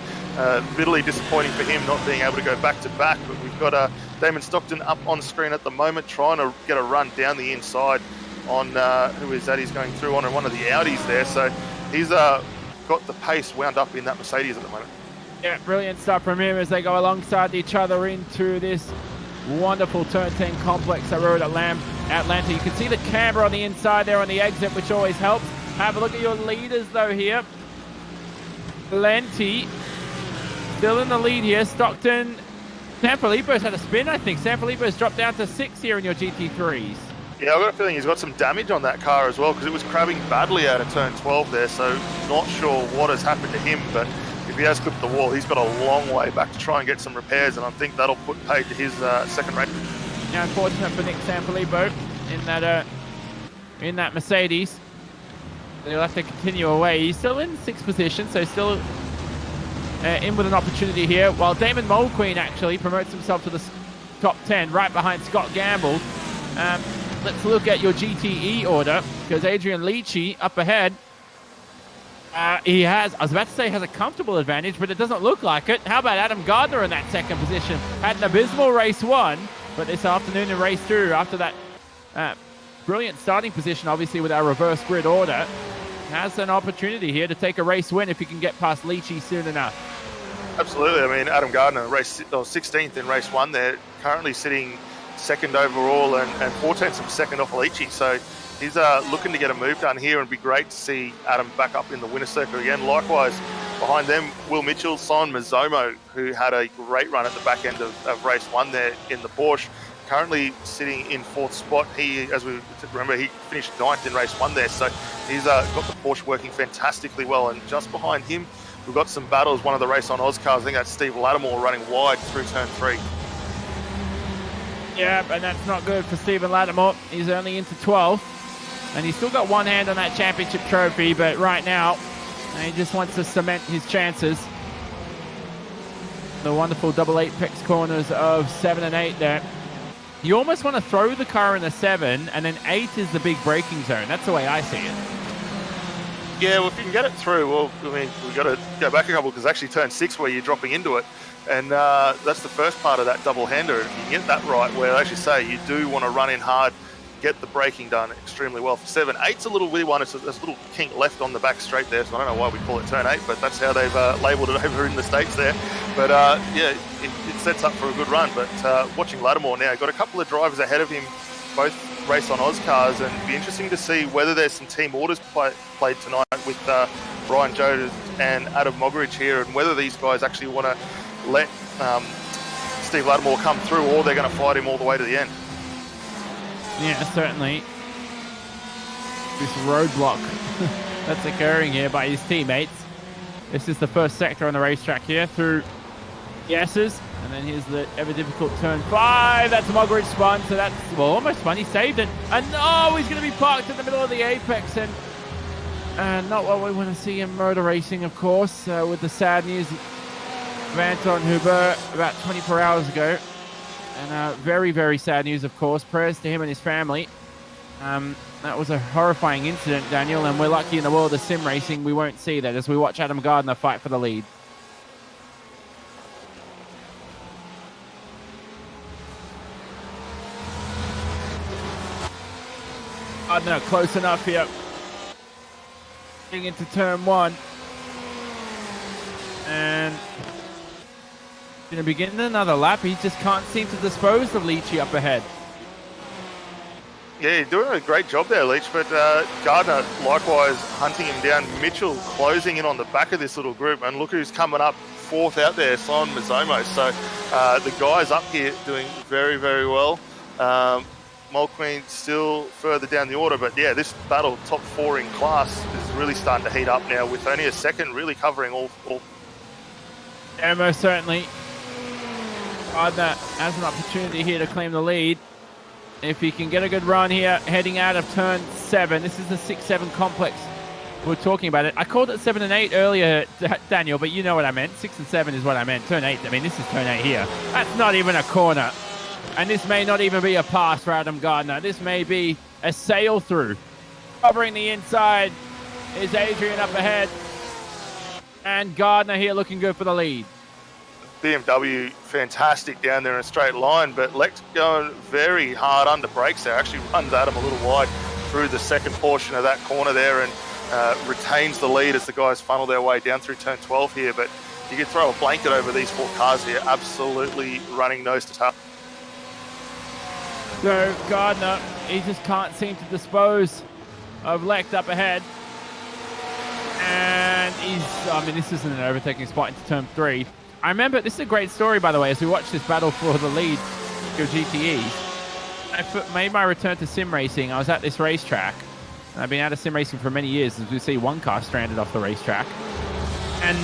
bitterly disappointing for him not being able to go back to back. But we've got Damon Stockton up on screen at the moment, trying to get a run down the inside on who is that? He's going through on one of the Audis there, so he's got the pace wound up in that Mercedes at the moment. Yeah, brilliant stuff from him as they go alongside each other into this wonderful turn 10 complex at Road Atlanta. You can see the camera on the inside there on the exit, which always helps. Have a look at your leaders though here. Lenti still in the lead here. Stockton, Sanfilippo's had a spin, I think. Sanfilippo's dropped down to 6 here in your GT3s. Yeah, I've got a feeling he's got some damage on that car as well, because it was crabbing badly out of turn 12 there, so not sure what has happened to him, but if he has clipped the wall, he's got a long way back to try and get some repairs, and I think that'll put paid to his second race. Now, unfortunate for Nick Sanfilippo in that Mercedes. He'll have to continue away. He's still in 6th position, so still in with an opportunity here, while Damon Mulqueen actually promotes himself to the top 10, right behind Scott Gamble. Let's look at your GTE order, because Adrian Leachy up ahead. He has, I was about to say, has a comfortable advantage, but it doesn't look like it. How about Adam Gardner in that 2nd position? Had an abysmal race 1, but this afternoon in race 2, after that Brilliant starting position, obviously, with our reverse grid order. Has an opportunity here to take a race win if he can get past Leachy soon enough. Absolutely. I mean, Adam Gardner, 16th in race 1 there, currently sitting second overall and 14th from second off Leachy. So he's looking to get a move done here, and it'd be great to see Adam back up in the winner's circle again. Likewise, behind them, Will Mitchell, Simon Mazzomo, who had a great run at the back end of race 1 there in the Porsche, currently sitting in 4th spot. He, as we remember, he finished 9th in race 1 there, so he's got the Porsche working fantastically well. And just behind him, we've got some battles. One of the Race on Oz cars, I think that's Steve Lattimore running wide through turn 3. Yeah, and that's not good for Stephen Lattimore. He's only into 12th, and he's still got one hand on that championship trophy, but right now, he just wants to cement his chances. The wonderful double apex corners of 7 and 8 there. You almost want to throw the car in the 7, and then 8 is the big braking zone. That's the way I see it. Yeah, well, if you can get it through, well, I mean, we've got to go back a couple, because actually turn 6 where you're dropping into it, and that's the first part of that double-hander. If you can get that right, where, as you say, you do want to run in hard, get the braking done extremely well for 7. 8's a little weird one. There's a little kink left on the back straight there, so I don't know why we call it turn 8, but that's how they've labelled it over in the States there. But yeah, it sets up for a good run. But watching Lattimore now, got a couple of drivers ahead of him, both Race on Oz cars, and it'd be interesting to see whether there's some team orders played tonight with Brian Jones and Adam Mogridge here, and whether these guys actually want to let Steve Lattimore come through, or they're going to fight him all the way to the end. Yeah, certainly. This roadblock that's occurring here by his teammates. This is the first sector on the racetrack here through Yeses. And then here's the ever difficult turn 5. That's Mogridge spun, so that's, well, almost spun. He saved it. And oh, he's going to be parked in the middle of the apex. And not what we want to see in motor racing, of course, with the sad news of Anton Huber about 24 hours ago. And very, very sad news, of course. Prayers to him and his family. That was a horrifying incident, Daniel, and we're lucky in the world of sim racing we won't see that as we watch Adam Gardner fight for the lead. Gardner close enough here. Getting into turn 1. And going to begin another lap. He just can't seem to dispose of Leachy up ahead. Yeah, you're doing a great job there, Leach, but Gardner likewise hunting him down. Mitchell closing in on the back of this little group, and look who's coming up 4th out there, Simon Mazzomo. So the guys up here doing very, very well. Mulqueen still further down the order, but yeah, this battle, top 4 in class, is really starting to heat up now, with only a second really covering all. Yeah, most certainly. Gardner has an opportunity here to claim the lead. If he can get a good run here, heading out of turn 7. This is the 6-7 complex. We're talking about it. I called it 7 and 8 earlier, Daniel, but you know what I meant. 6 and 7 is what I meant. Turn 8, I mean, this is turn 8 here. That's not even a corner. And this may not even be a pass for Adam Gardner. This may be a sail through. Covering the inside is Adrian up ahead. And Gardner here looking good for the lead. BMW fantastic down there in a straight line, but Lex going very hard under brakes there. Actually runs Adam a little wide through the second portion of that corner there, and retains the lead as the guys funnel their way down through turn 12 here. But you can throw a blanket over these 4 cars here, absolutely running nose to tail. So Gardner, he just can't seem to dispose of Lex up ahead. And this isn't an overtaking spot into turn 3. I remember, this is a great story, by the way, as we watch this battle for the lead of GTEs. I made my return to sim racing. I was at this racetrack. And I've been out of sim racing for many years, as we see one car stranded off the racetrack. And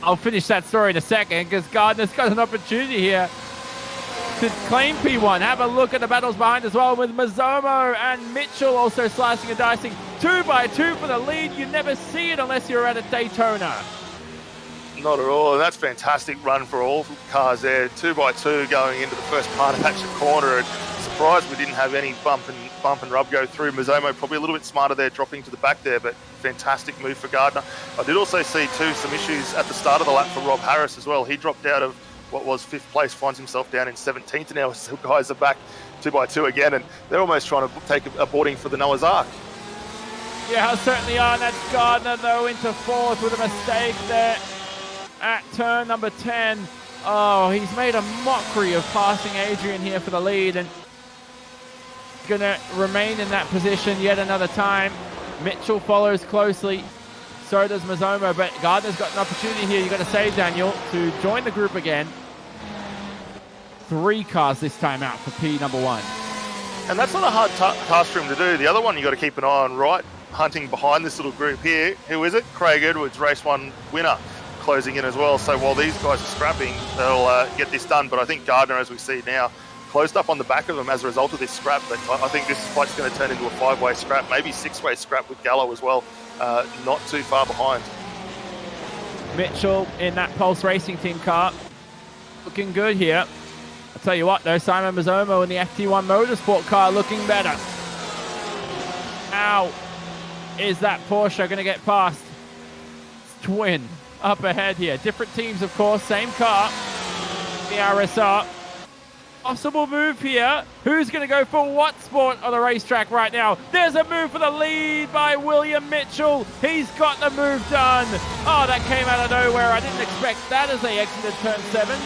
I'll finish that story in a second, because Gardner's got an opportunity here to claim P1. Have a look at the battles behind as well, with Mazzomo and Mitchell also slicing and dicing. 2 by 2 for the lead. You never see it unless you're at a Daytona. Not at all, and that's a fantastic run for all cars there. 2 by 2 going into the first part of that corner, and surprised we didn't have any bump and rub go through. Mazzomo probably a little bit smarter there, dropping to the back there, but fantastic move for Gardner. I did also see some issues at the start of the lap for Rob Harris as well. He dropped out of what was 5th place, finds himself down in 17th now. So guys are back 2 by 2 again, and they're almost trying to take a boarding for the Noah's Ark. Yeah, certainly are. And that's Gardner, though, into 4th with a mistake there at turn number 10. Oh, he's made a mockery of passing Adrian here for the lead, and going to remain in that position yet another time. Mitchell follows closely. So does Mazzomo, but Gardner's got an opportunity here. You've got to say, Daniel, to join the group again. 3 cars this time out for P number 1. And that's not a hard task for him to do. The other one you got to keep an eye on, right, hunting behind this little group here. Who is it? Craig Edwards, race 1 winner, closing in as well. So while these guys are scrapping, they'll get this done. But I think Gardner, as we see now, closed up on the back of them as a result of this scrap. But I think this fight's going to turn into a 5-way scrap, maybe 6-way scrap with Gallo as well. Not too far behind. Mitchell in that Pulse Racing Team car. Looking good here. I'll tell you what, though, Simon Mazzomo in the FT1 Motorsport car looking better. How is that Porsche going to get past? It's twin up ahead here. Different teams, of course, same car. The RSR. Possible move here. Who's going to go for what sport on the racetrack right now? There's a move for the lead by William Mitchell. He's got the move done. Oh, that came out of nowhere. I didn't expect that as they exited turn 7.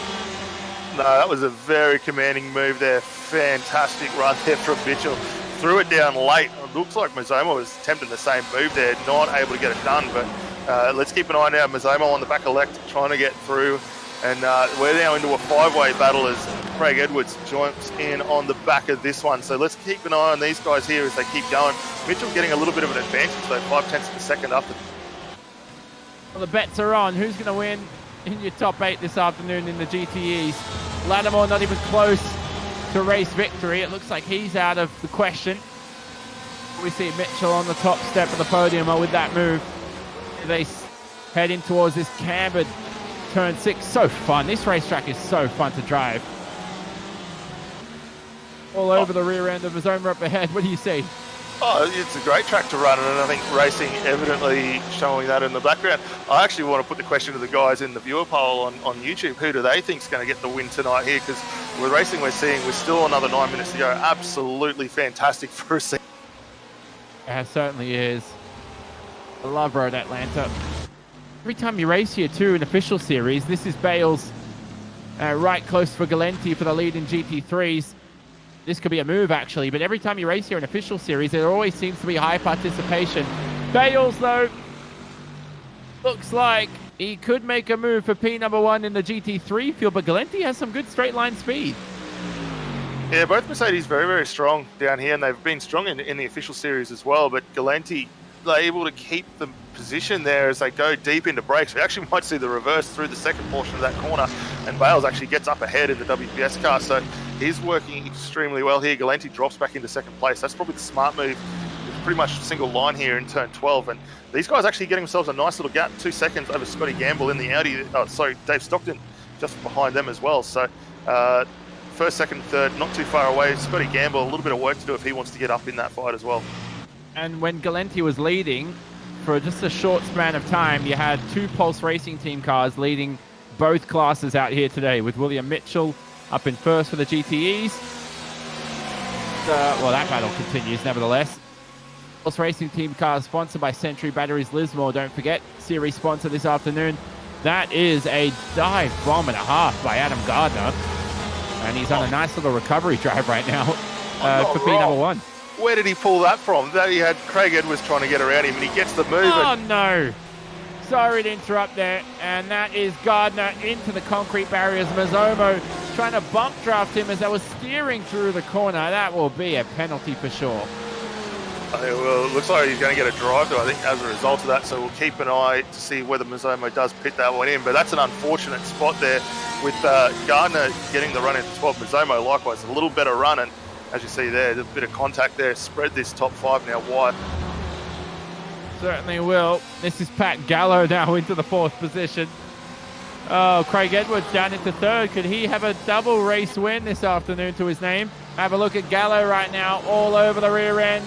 No, that was a very commanding move there. Fantastic run there from Mitchell. Threw it down late. It looks like Mazzomo was attempting the same move there, not able to get it done. But let's keep an eye now. Mazzomo on the back elect, trying to get through. And we're now into a 5-way battle as Craig Edwards jumps in on the back of this one. So let's keep an eye on these guys here as they keep going. Mitchell getting a little bit of an advantage, though, 0.5 of a second after. Well, the bets are on. Who's going to win in your top 8 this afternoon in the GTEs? Lattimore not even close to race victory. It looks like he's out of the question. We see Mitchell on the top step of the podium with that move. They head in towards this cambered turn 6. So fun. This racetrack is so fun to drive. All over the rear end of the zone up ahead. What do you see? Oh, it's a great track to run, and I think racing evidently showing that in the background. I actually want to put the question to the guys in the viewer poll on YouTube. Who do they think is going to get the win tonight here? Because with racing we're seeing, we're still another 9 minutes to go. Absolutely fantastic for a scene. It certainly is. I love Road Atlanta. Every time you race here too in official series, this is Bales right close for Galenti for the lead in GT3s. This could be a move, actually, but every time you race here in official series, there always seems to be high participation. Bales, though, looks like he could make a move for P number 1 in the GT3 field, but Galenti has some good straight line speed. Yeah, both Mercedes very, very strong down here, and they've been strong in the official series as well, but Galenti, they're able to keep the position there as they go deep into brakes. We actually might see the reverse through the second portion of that corner, and Bales actually gets up ahead in the WPS car, so he's working extremely well here. Galenti drops back into second place. That's probably the smart move. It's pretty much a single line here in turn 12, and these guys actually getting themselves a nice little gap, 2 seconds over Scotty Gamble in the Audi. Dave Stockton just behind them as well. So first, second, third, not too far away. Scotty Gamble, a little bit of work to do if he wants to get up in that fight as well. And when Galenti was leading, for just a short span of time, you had 2 Pulse Racing Team cars leading both classes out here today, with William Mitchell up in first for the GTEs. Well, that battle continues nevertheless. Pulse Racing Team cars sponsored by Century Batteries Lismore. Don't forget, series sponsor this afternoon. That is a dive bomb and a half by Adam Gardner. And he's on a nice little recovery drive right now for P number 1. Where did he pull that from? That he had Craig Edwards trying to get around him, and he gets the move. Oh, no. Sorry to interrupt there. And that is Gardner into the concrete barriers. Mazzomo trying to bump draft him as they were steering through the corner. That will be a penalty for sure. Well, it looks like he's going to get a drive, though, I think, as a result of that. So we'll keep an eye to see whether Mazzomo does pit that one in. But that's an unfortunate spot there with Gardner getting the run into 12. Mazzomo, likewise, a little better run. And as you see there, there's a bit of contact there. Spread this top 5 now wide. Certainly will. This is Pat Gallo now into the 4th position. Oh, Craig Edwards down into 3rd. Could he have a double race win this afternoon to his name? Have a look at Gallo right now, all over the rear end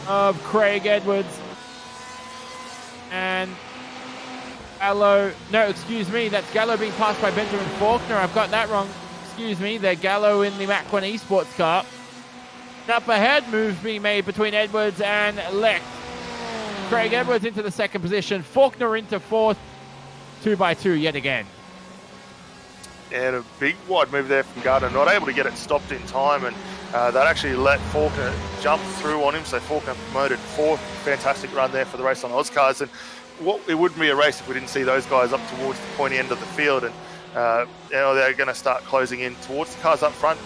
of Craig Edwards. And Gallo, no, excuse me, that's Gallo being passed by Benjamin Faulkner. I've got that wrong. Excuse me, they're Gallo in the Mach 1 Esports car. Up ahead, moves being made between Edwards and Lecht. Craig Edwards into the second position, Faulkner into fourth, 2x2 yet again. And a big wide move there from Gardner, not able to get it stopped in time, and that actually let Faulkner jump through on him, so Faulkner promoted fourth. Fantastic run there for the race on Auscars, and it wouldn't be a race if we didn't see those guys up towards the pointy end of the field, and they're going to start closing in towards the cars up front.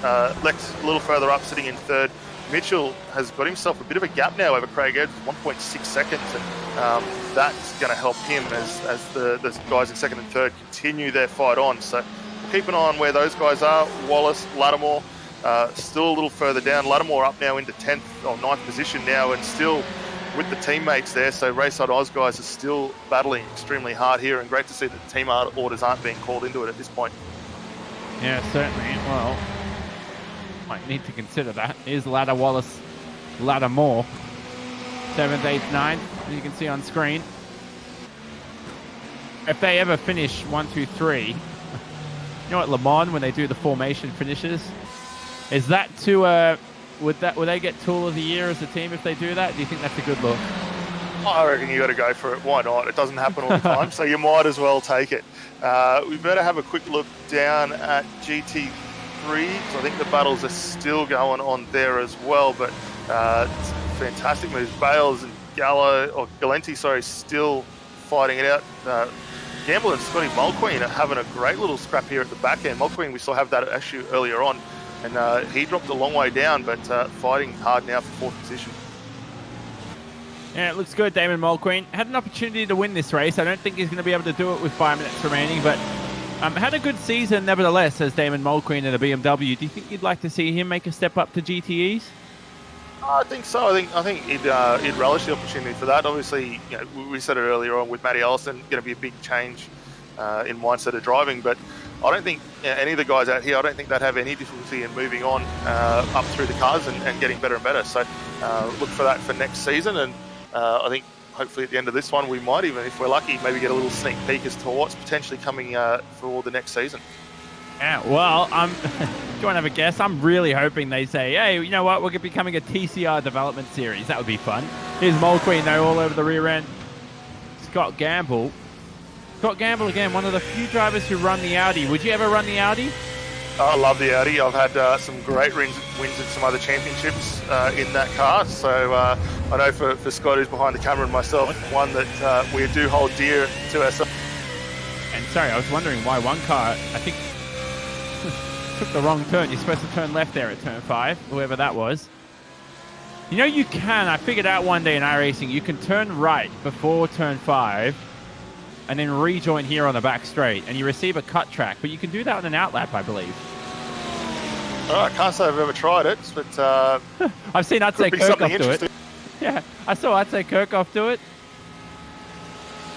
Lex a little further up, sitting in third. Mitchell has got himself a bit of a gap now over Craig Edwards, 1.6 seconds, and that's going to help him as the guys in second and third continue their fight on. So we'll keep an eye on where those guys are. Wallace, Lattimore, still a little further down. Lattimore up now into 10th or 9th position now, and still with the teammates there. So Rayside Oz guys are still battling extremely hard here, and great to see that the team orders aren't being called into it at this point. Yeah, certainly. Well, might need to consider that. Here's Ladder Wallace, Lattimore, 7th, 8th, 9th, as you can see on screen. If they ever finish 1, 2, 3, you know what, Le Mans, when they do the formation finishes, is that to would they get Tool of the Year as a team if they do that? Do you think that's a good look? I reckon you got to go for it. Why not? It doesn't happen all the time, so you might as well take it. We better have a quick look down at GT3, because I think the battles are still going on there as well. But it's fantastic moves. Bales and Galenti, still fighting it out. Gamble and Scotty Mulqueen are having a great little scrap here at the back end. Mulqueen, we still have that issue earlier on, and he dropped a long way down, but fighting hard now for fourth position. Yeah, it looks good. Damon Mulqueen had an opportunity to win this race. I don't think he's going to be able to do it with 5 minutes remaining, but had a good season nevertheless as Damon Mulqueen in a BMW. Do you think you'd like to see him make a step up to GTEs? I think so. I think he'd relish the opportunity for that. Obviously, we said it earlier on with Matty Ellison, going to be a big change in mindset of driving, but I don't think any of the guys out here, I don't think they'd have any difficulty in moving on up through the cars and getting better and better. So look for that for next season, and I think hopefully at the end of this one, we might even, if we're lucky, maybe get a little sneak peek as to what's potentially coming for the next season. Yeah, well, do you want to have a guess? I'm really hoping they say, hey, you know what, we're becoming a TCR development series. That would be fun. Here's Mulqueen, though, all over the rear end. Scott Gamble. Scott Gamble, again, one of the few drivers who run the Audi. Would you ever run the Audi? I love the Audi. I've had some great wins in some other championships in that car. So I know for Scott, who's behind the camera, and myself, one that we do hold dear to ourselves. And sorry, I was wondering why one car, I think, took the wrong turn. You're supposed to turn left there at turn 5, whoever that was. You know, you can, I figured out one day in iRacing, you can turn right before turn 5 and then rejoin here on the back straight, and you receive a cut track, but you can do that on an outlap, I believe. I can't say I've ever tried it, but I've seen Atsay Kirchhoff do it. Yeah, I saw Atsay Kirchhoff do it.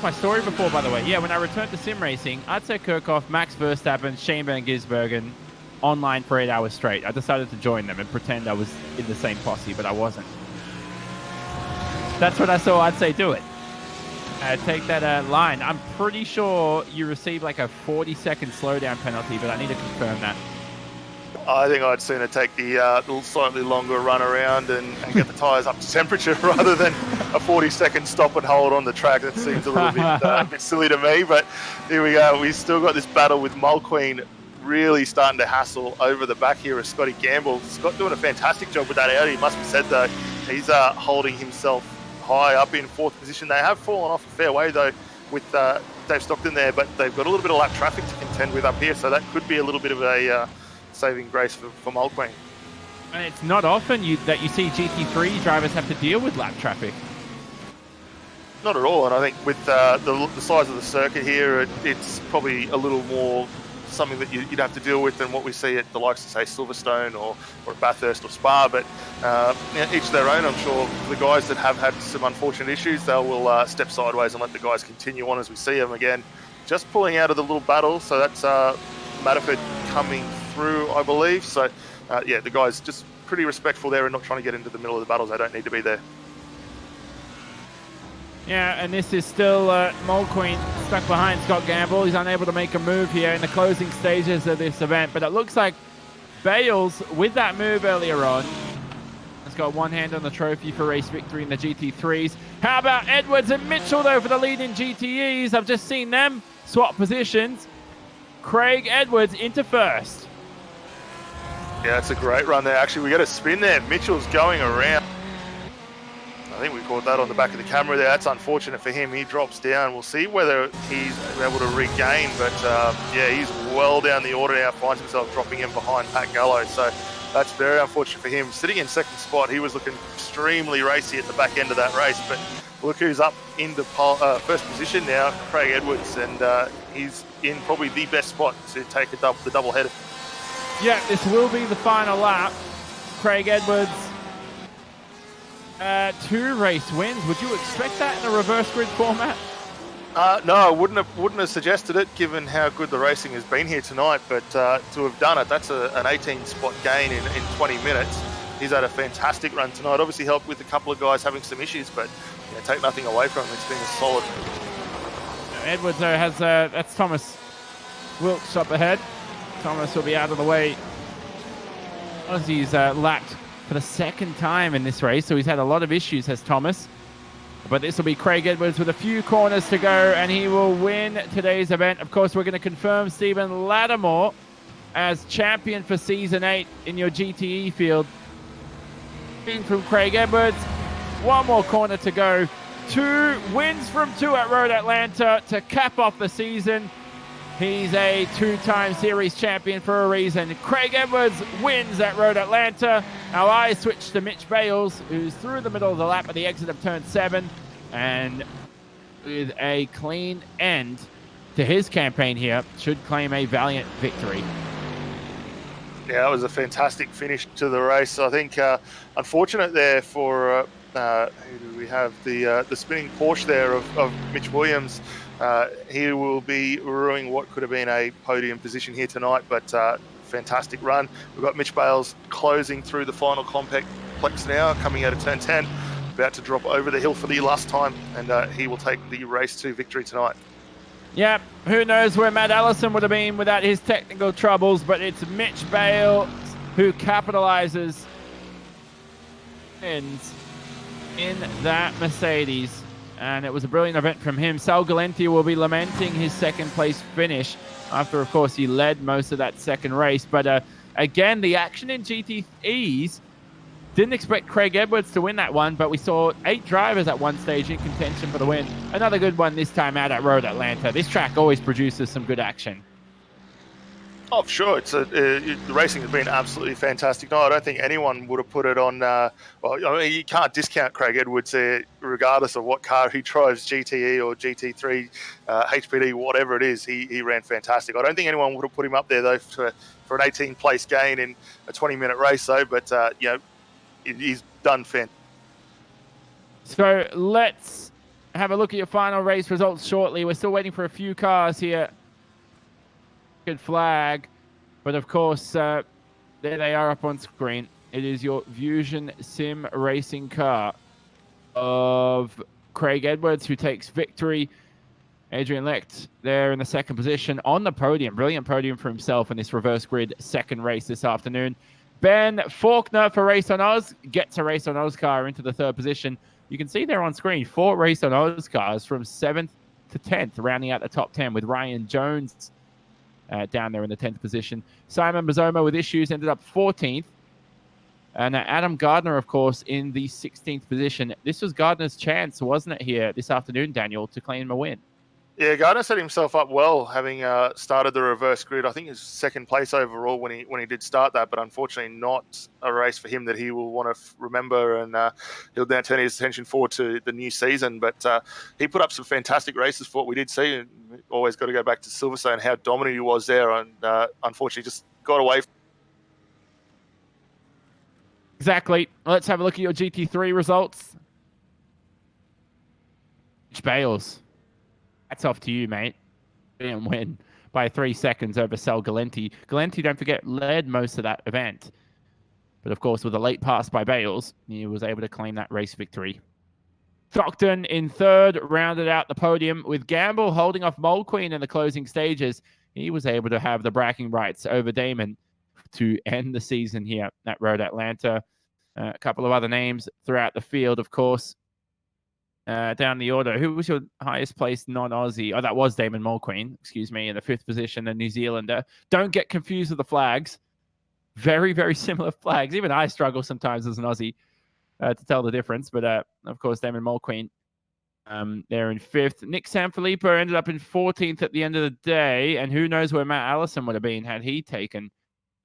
My story before, by the way. Yeah, when I returned to sim racing, Atsay Kirchhoff, Max Verstappen, Shane Van Gisbergen, online for 8 hours straight. I decided to join them and pretend I was in the same posse, but I wasn't. That's what I saw Atsay do it. Take that line. I'm pretty sure you receive like a 40-second slowdown penalty, but I need to confirm that. I think I'd sooner take the slightly longer run around and get the tyres up to temperature rather than a 40-second stop and hold on the track. That seems a little bit silly to me, but here we go. We've still got this battle with Mulqueen really starting to hassle over the back here of Scotty Gamble. Scott doing a fantastic job with that Audi, it must be said, though. He's holding himself high up in fourth position. They have fallen off a fair way, though, with Dave Stockton there, but they've got a little bit of lap traffic to contend with up here, so that could be a little bit of a saving grace for Mulqueen. And it's not often that you see GT3 drivers have to deal with lap traffic. Not at all, and I think with the size of the circuit here, it's probably a little more something that you'd have to deal with than what we see at the likes of, say, Silverstone or at Bathurst or Spa, but each their own. I'm sure the guys that have had some unfortunate issues, they will step sideways and let the guys continue on as we see them again. Just pulling out of the little battle, so that's Matterford coming through, I believe. So, yeah, the guys just pretty respectful there and not trying to get into the middle of the battles. They don't need to be there. Yeah, and this is still Mulqueen stuck behind Scott Gamble. He's unable to make a move here in the closing stages of this event, but it looks like Bales, with that move earlier on, has got one hand on the trophy for race victory in the GT3s. How about Edwards and Mitchell, though, for the lead in GTEs? I've just seen them swap positions. Craig Edwards into first. Yeah, it's a great run there. Actually, we got a spin there. Mitchell's going around. I think we caught that on the back of the camera there. That's unfortunate for him. He drops down. We'll see whether he's able to regain. But yeah, he's well down the order now. Finds himself dropping in behind Pat Gallo. So that's very unfortunate for him. Sitting in second spot, he was looking extremely racy at the back end of that race. But look who's up into first position now, Craig Edwards. And he's in probably the best spot to take the double header. Yeah, this will be the final lap. Craig Edwards, 2 race wins. Would you expect that in a reverse grid format? No, I wouldn't have suggested it, given how good the racing has been here tonight. But to have done it, that's an 18-spot gain in 20 minutes. He's had a fantastic run tonight. Obviously helped with a couple of guys having some issues, but take nothing away from him. It's been a solid. Edwards, though, has that's Thomas Wilkes up ahead. Thomas will be out of the way. Aussie's lapped for the second time in this race, so he's had a lot of issues, has Thomas. But this will be Craig Edwards with a few corners to go, and he will win today's event. Of course, we're going to confirm Stephen Lattimore as champion for Season 8 in your GTE field. From Craig Edwards, one more corner to go. 2 wins from 2 at Road Atlanta to cap off the season. He's a 2-time series champion for a reason. Craig Edwards wins at Road Atlanta. Our eyes switch to Mitch Bales, who's through the middle of the lap at the exit of turn 7. And with a clean end to his campaign here, should claim a valiant victory. Yeah, that was a fantastic finish to the race. I think unfortunate there for who do we have? The spinning Porsche there of Mitch Williams. He will be ruining what could have been a podium position here tonight, but fantastic run. We've got Mitch Bales closing through the final complex now, coming out of turn 10, about to drop over the hill for the last time, and he will take the race 2 victory tonight. Yeah, who knows where Matt Allison would have been without his technical troubles, but it's Mitch Bales who capitalizes in that Mercedes. And it was a brilliant event from him. Sal Galenti will be lamenting his second place finish after, of course, he led most of that second race. But again, the action in GTEs, didn't expect Craig Edwards to win that one, but we saw 8 drivers at one stage in contention for the win. Another good one this time out at Road Atlanta. This track always produces some good action. Oh, sure. The racing has been absolutely fantastic. No, I don't think anyone would have put it on. Well, I mean, you can't discount Craig Edwards regardless of what car he drives, GTE or GT3, HPD, whatever it is. He ran fantastic. I don't think anyone would have put him up there, though, for an 18-place gain in a 20-minute race, though. But, he's done fantastic. So let's have a look at your final race results shortly. We're still waiting for a few cars here. Good flag, but of course there they are up on screen. It is your Fusion Sim racing car of Craig Edwards, who takes victory. Adrian Lecht there in the second position on the podium. Brilliant podium for himself in this reverse grid second race this afternoon. Ben Faulkner for Race on Oz gets a Race on Oz car into the third position. You can see there on screen 4 Race on Oz cars from 7th to 10th, rounding out the top 10 with Ryan Jones down there in the 10th position. Simon Bazoma with issues ended up 14th. And Adam Gardner, of course, in the 16th position. This was Gardner's chance, wasn't it, here this afternoon, Daniel, to claim a win? Yeah, Gardner set himself up well, having started the reverse grid. I think his second place overall when he did start that, but unfortunately not a race for him that he will want to remember, and he'll now turn his attention forward to the new season. But he put up some fantastic races for what we did see, and always got to go back to Silverstone, how dominant he was there, and unfortunately just got away. Exactly. Let's have a look at your GT3 results. Mitch Bales. Hats off to you, mate. Didn't win by 3 seconds over Sal Galenti. Galenti, don't forget, led most of that event. But of course, with a late pass by Bales, he was able to claim that race victory. Stockton in third rounded out the podium with Gamble holding off Mole Queen in the closing stages. He was able to have the bragging rights over Damon to end the season here at Road Atlanta. A couple of other names throughout the field, of course. Down the order, who was your highest placed non-Aussie? Oh, that was Damon Mulqueen, excuse me, in the 5th position, a New Zealander. Don't get confused with the flags. Very, very similar flags. Even I struggle sometimes as an Aussie to tell the difference. But, of course, Damon Mulqueen there in 5th. Nick Sanfilippo ended up in 14th at the end of the day. And who knows where Matt Allison would have been had he taken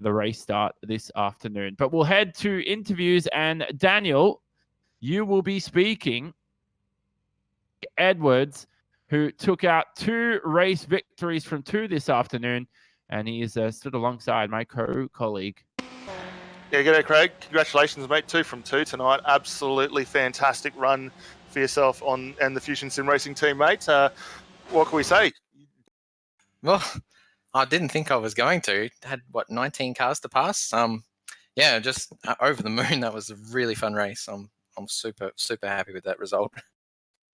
the race start this afternoon. But we'll head to interviews. And Daniel, you will be speaking Edwards, who took out 2 race victories from 2 this afternoon. And he is stood alongside my co-colleague. Yeah, g'day, Craig. Congratulations, mate. 2 from 2 tonight. Absolutely fantastic run for yourself and the Fusion Sim Racing team, mate. What can we say? Well, I didn't think I was going to. Had, 19 cars to pass? Yeah, just over the moon. That was a really fun race. I'm super, super happy with that result.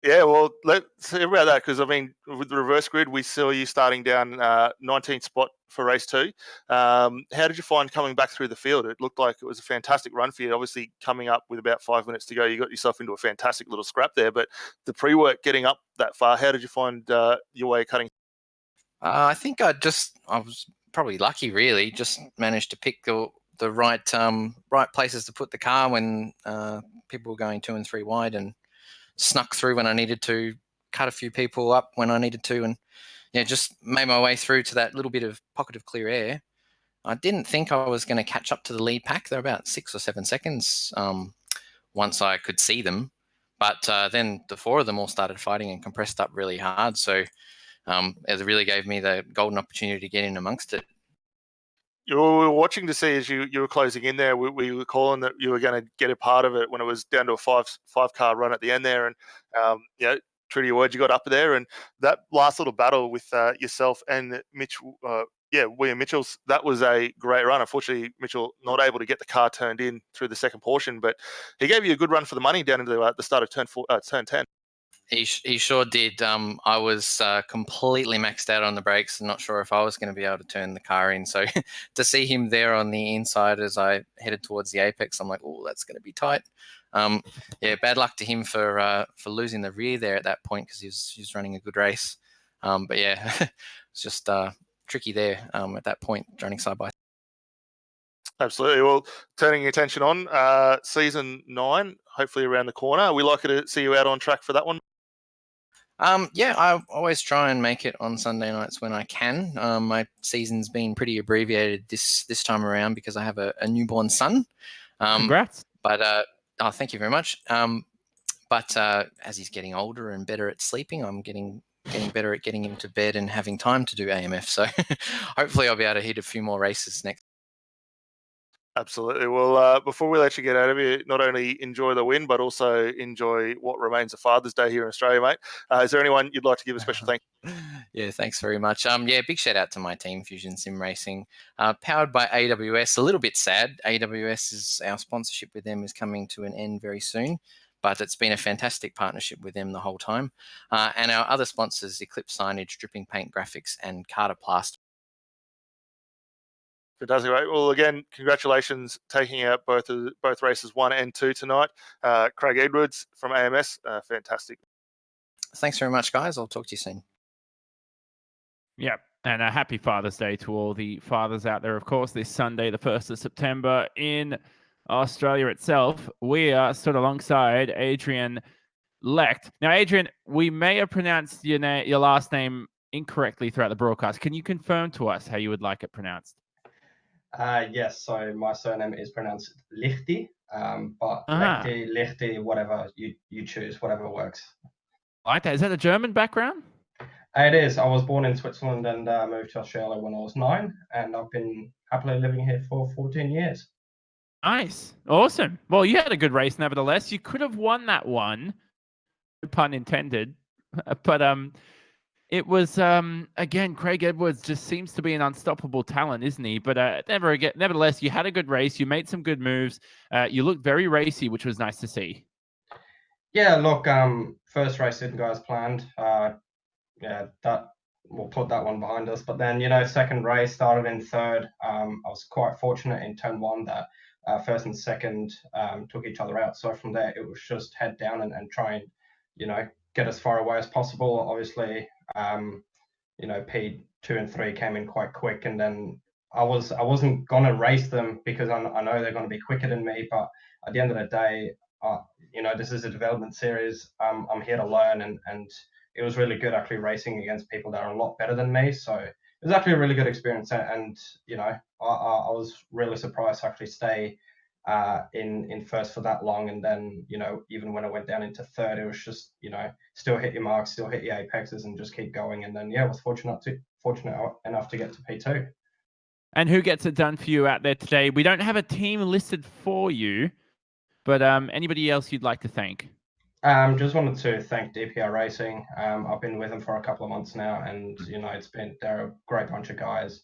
Yeah, well, let's hear about that because, I mean, with the reverse grid, we saw you starting down 19th spot for race 2. How did you find coming back through the field? It looked like it was a fantastic run for you. Obviously, coming up with about 5 minutes to go, you got yourself into a fantastic little scrap there. But the pre-work getting up that far, how did you find your way of cutting? I think I was probably lucky, really. Just managed to pick the right places to put the car when people were going 2 and 3 wide, and snuck through when I needed to, cut a few people up when I needed to, and yeah, just made my way through to that little bit of pocket of clear air. I didn't think I was going to catch up to the lead pack. They're about 6 or 7 seconds once I could see them, but then the 4 of them all started fighting and compressed up really hard. So it really gave me the golden opportunity to get in amongst it. We were watching to see as you were closing in there. We were calling that you were going to get a part of it when it was down to a five car run at the end there, and true to your word, you got up there. And that last little battle with yourself and William Mitchell's, that was a great run. Unfortunately, Mitchell not able to get the car turned in through the second portion, but he gave you a good run for the money down into the start of turn 10. He sure did. I was completely maxed out on the brakes and not sure if I was going to be able to turn the car in. So to see him there on the inside as I headed towards the apex, I'm like, oh, that's going to be tight. Yeah, bad luck to him for losing the rear there at that point because he was running a good race. But yeah, it's just tricky there at that point, running side by side. Absolutely. Well, turning your attention on season 9, hopefully around the corner. We likely to see you out on track for that one. Yeah, I always try and make it on Sunday nights when I can. My season's been pretty abbreviated this time around because I have a newborn son. Congrats. But thank you very much. But as he's getting older and better at sleeping, I'm getting better at getting him to bed and having time to do AMF. So hopefully I'll be able to hit a few more races next. Absolutely. Well, before we let you get out of here, not only enjoy the win, but also enjoy what remains of Father's Day here in Australia, mate. Is there anyone you'd like to give a special thank you? Yeah, thanks very much. Yeah, big shout out to my team, Fusion Sim Racing, powered by AWS. A little bit sad. AWS is our sponsorship with them is coming to an end very soon, but it's been a fantastic partnership with them the whole time. And our other sponsors, Eclipse Signage, Dripping Paint Graphics, and Carter Plast. Fantastic, right? Well, again, congratulations taking out both races 1 and 2 tonight. Craig Edwards from AMS, fantastic. Thanks very much, guys. I'll talk to you soon. Yeah, and a happy Father's Day to all the fathers out there, of course, this Sunday, the 1st of September in Australia itself. We are stood alongside Adrian Lecht. Now, Adrian, we may have pronounced your last name incorrectly throughout the broadcast. Can you confirm to us how you would like it pronounced? Yes, so my surname is pronounced Lichty, but Lichty, whatever you choose, whatever works. I like that. Is that a German background? It is. I was born in Switzerland and moved to Australia when I was 9, and I've been happily living here for 14 years. Nice. Awesome. Well, you had a good race, nevertheless. You could have won that one, pun intended, but it was, again, Craig Edwards just seems to be an unstoppable talent, isn't he? But nevertheless, you had a good race. You made some good moves. You looked very racy, which was nice to see. Yeah, look, first race didn't go as planned. Yeah, that we'll put that one behind us. But then, second race started in third. I was quite fortunate in turn one that first and second took each other out. So from there, it was just head down and try and, get as far away as possible. Obviously, P2 and 3 came in quite quick, and then I wasn't gonna race them because I know they're gonna be quicker than me. But at the end of the day, this is a development series. I'm here to learn, and it was really good actually racing against people that are a lot better than me. So it was actually a really good experience, and I was really surprised to actually stay in first for that long. And then even when I went down into third, it was just still hit your marks, still hit your apexes, and just keep going. And then I was fortunate enough to get to P2. And who gets it done for you out there today? We don't have a team listed for you, but anybody else you'd like to thank? Just wanted to thank DPR Racing. I've been with them for a couple of months now, and they're a great bunch of guys,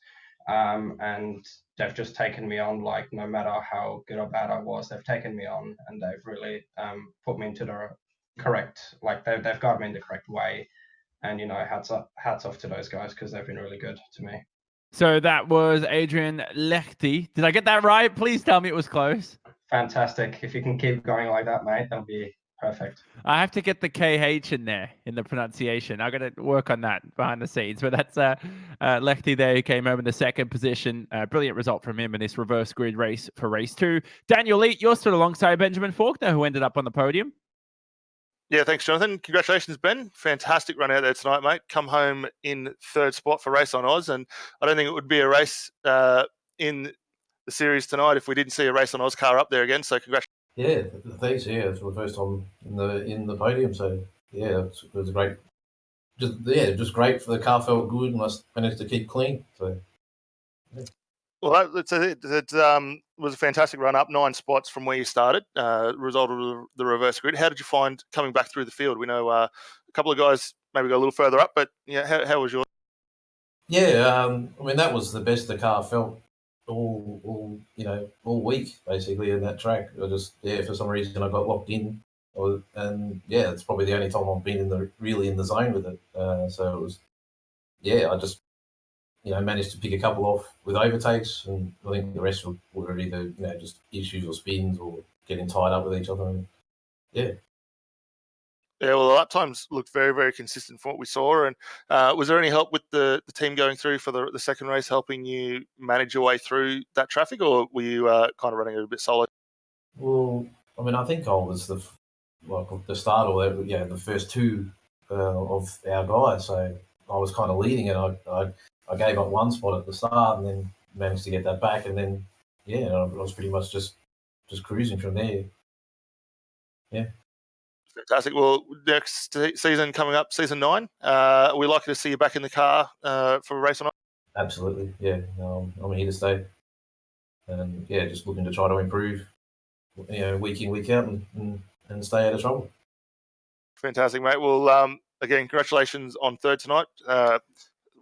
and they've just taken me on. Like, no matter how good or bad I was, they've taken me on, and they've really put me into the correct, like they've guided me in the correct way. And hats off to those guys because they've been really good to me. So that was Adrian Lechty. Did I get that right? Please tell me it was close. Fantastic. If you can keep going like that, mate, that'll be perfect. I have to get the KH in there in the pronunciation. I'm going to work on that behind the scenes. But that's Lechty there, who came home in the second position. Brilliant result from him in this reverse grid race for race 2. Daniel Lee, you're stood alongside Benjamin Faulkner, who ended up on the podium. Yeah, thanks, Jonathan. Congratulations, Ben. Fantastic run out there tonight, mate. Come home in third spot for Race on Oz, and I don't think it would be a race in the series tonight if we didn't see a Race on Oz car up there again. So congratulations. Yeah, thanks. Yeah, it's the first time in the podium. So yeah, it was great. Just great. For the car felt good, and I managed to keep clean. So. Yeah. Well, it was a fantastic run up, 9 spots from where you started, result of the reverse grid. How did you find coming back through the field? We know a couple of guys maybe got a little further up, but yeah, how was yours? Yeah, I mean, that was the best the car felt all week, basically, in that track. I just, for some reason I got locked in. And yeah, it's probably the only time I've been really in the zone with it. So it was, I just managed to pick a couple off with overtakes, and I think the rest were either just issues or spins or getting tied up with each other. And, yeah. Yeah, well, the lap times looked very, very consistent from what we saw. And was there any help with the team going through for the second race, helping you manage your way through that traffic, or were you kind of running it a bit solo? Well, I mean, I think I was the start or the first two of our guys, so I was kind of leading it. I gave up one spot at the start and then managed to get that back, and then I was pretty much just cruising from there. Yeah. Fantastic. Well, next season coming up, season 9, are we likely to see you back in the car for a race or not? Absolutely, yeah. I'm here to stay, and just looking to try to improve, week in, week out, and stay out of trouble. Fantastic, mate. Well, again, congratulations on third tonight,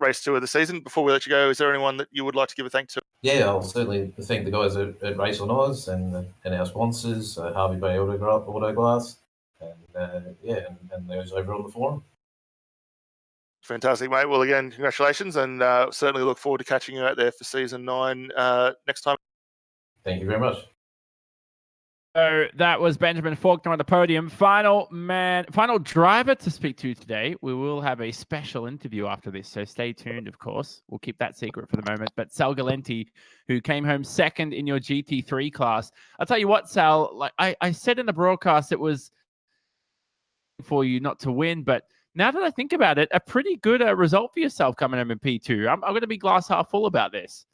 race 2 of the season. Before we let you go, is there anyone that you would like to give a thank to? Yeah, I'll certainly thank the guys at Race on Oz and our sponsors, Harvey Bay Auto Glass, and those over on the forum. Fantastic, mate. Well, again, congratulations, and certainly look forward to catching you out there for season 9 next time. Thank you very much. So that was Benjamin Faulkner on the podium. Final driver to speak to today. We will have a special interview after this, so stay tuned, of course. We'll keep that secret for the moment. But Sal Galenti, who came home second in your GT3 class. I'll tell you what, Sal, like I said in the broadcast, it was for you not to win, but now that I think about it, a pretty good result for yourself coming home in P2. I'm going to be glass half full about this.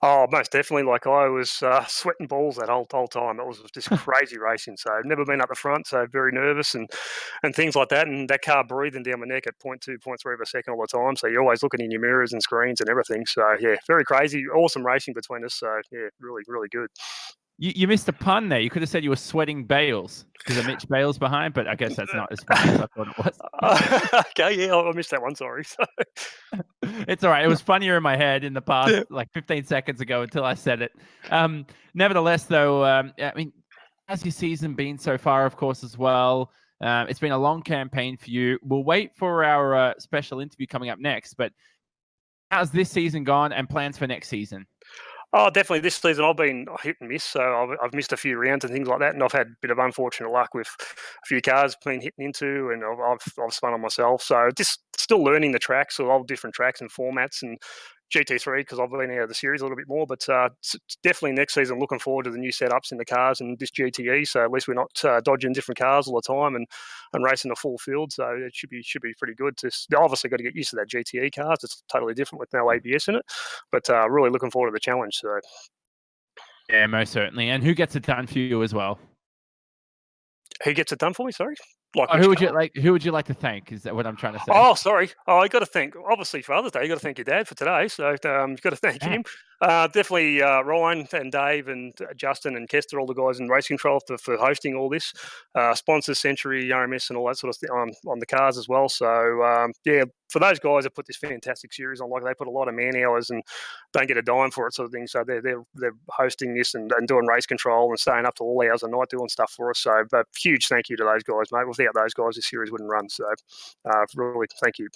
Oh, most definitely. Like, I was sweating balls that whole time. It was just crazy racing. So I've never been up the front, so very nervous and things like that. And that car breathing down my neck at 0.2, 0.3 of a second all the time. So you're always looking in your mirrors and screens and everything. So yeah, very crazy. Awesome racing between us. So yeah, really, really good. You missed a pun there. You could have said you were sweating Bales because of Mitch Bales behind, but I guess that's not as funny as I thought it was. Okay, yeah, I missed that one. Sorry. It's all right. It was funnier in my head in the past, like 15 seconds ago until I said it. Nevertheless, though, I mean, how's your season been so far, of course, as well? It's been a long campaign for you. We'll wait for our special interview coming up next, but how's this season gone and plans for next season? Oh, definitely. This season I've been hit and miss, so I've missed a few rounds and things like that, and I've had a bit of unfortunate luck with a few cars been hitting into, and I've spun on myself. So just still learning the tracks, so all different tracks and formats, and GT3 because I've been out of the series a little bit more. But definitely next season, looking forward to the new setups in the cars and this GTE. So at least we're not dodging different cars all the time and racing a full field. So it should be pretty good. Obviously got to get used to that GTE cars. It's totally different with no ABS in it. But really looking forward to the challenge. So yeah, most certainly. And who gets it done for you as well? Who gets it done for me? Sorry. Who would you like to thank? Is that what I'm trying to say? Oh, sorry. I got to thank, obviously, Father's Day. You got to thank your dad for today. So you've got to thank him. Definitely Ryan and Dave and Justin and Kester, all the guys in Race Control for hosting all this. Sponsors, Century, RMS, and all that sort of thing on the cars as well. So yeah, for those guys that put this fantastic series on, like they put a lot of man hours and don't get a dime for it, sort of thing. So they're hosting this and doing race control and staying up to all hours of the night doing stuff for us. So, but huge thank you to those guys, mate. Without those guys, this series wouldn't run. So, really, thank you.